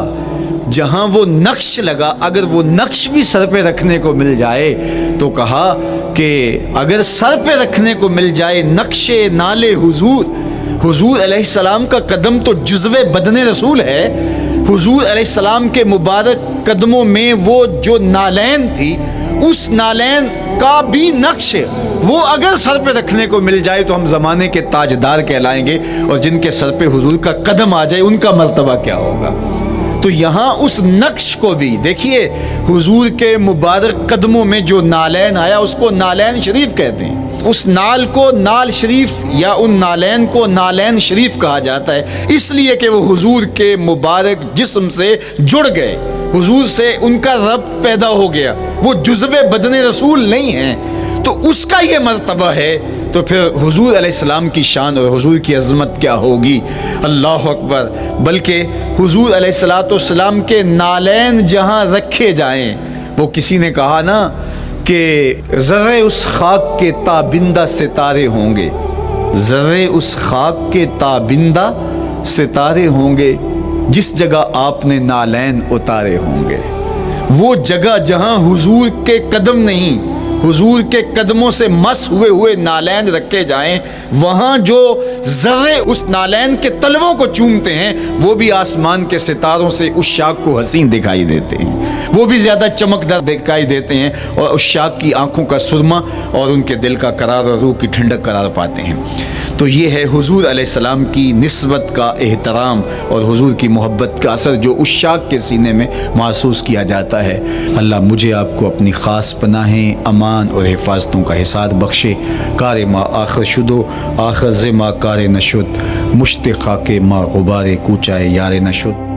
جہاں وہ نقش لگا، اگر وہ نقش بھی سر پہ رکھنے کو مل جائے تو کہا کہ اگر سر پہ رکھنے کو مل جائے نقش نال حضور، حضور علیہ السلام کا قدم تو جزو بدن رسول ہے، حضور علیہ السلام کے مبارک قدموں میں وہ جو نالین تھی، اس نالین کا بھی نقش وہ اگر سر پہ رکھنے کو مل جائے تو ہم زمانے کے تاجدار کہلائیں گے، اور جن کے سر پہ حضور کا قدم آ جائے ان کا مرتبہ کیا ہوگا۔ تو یہاں اس نقش کو بھی دیکھیے، حضور کے مبارک قدموں میں جو نالین آیا اس کو نالین شریف کہتے ہیں، اس نال کو نال شریف یا ان نالین کو نالین شریف کہا جاتا ہے، اس لیے کہ وہ حضور کے مبارک جسم سے جڑ گئے، حضور سے ان کا ربط پیدا ہو گیا، وہ جزو بدن رسول نہیں ہیں، تو اس کا یہ مرتبہ ہے۔ تو پھر حضور علیہ السلام کی شان اور حضور کی عظمت کیا ہوگی، اللہ اکبر۔ بلکہ حضور علیہ السلام کے نالین جہاں رکھے جائیں، وہ کسی نے کہا نا کہ ذرے اس خاک کے تابندہ ستارے ہوں گے، ذرے اس خاک کے تابندہ ستارے ہوں گے، جس جگہ آپ نے نالین اتارے ہوں گے۔ وہ جگہ جہاں حضور کے قدم نہیں، حضور کے قدموں سے مس ہوئے ہوئے نالین رکھے جائیں، وہاں جو ذرے اس نالین کے تلووں کو چومتے ہیں وہ بھی آسمان کے ستاروں سے اس شاخ کو حسین دکھائی دیتے ہیں، وہ بھی زیادہ چمکدار دکھائی دیتے ہیں، اور اس شاخ کی آنکھوں کا سرما اور ان کے دل کا قرار اور روح کی ٹھنڈک قرار پاتے ہیں۔ تو یہ ہے حضور علیہ السلام کی نسبت کا احترام اور حضور کی محبت کا اثر جو اس شاخ کے سینے میں محسوس کیا جاتا ہے۔ اللہ مجھے آپ کو اپنی خاص پناہیں، امان اور حفاظتوں کا حساب بخشے۔ کار ما آخر شدو آخر ز ما کار نشد، مشت خاک ما غبار کوچائے یار نشد۔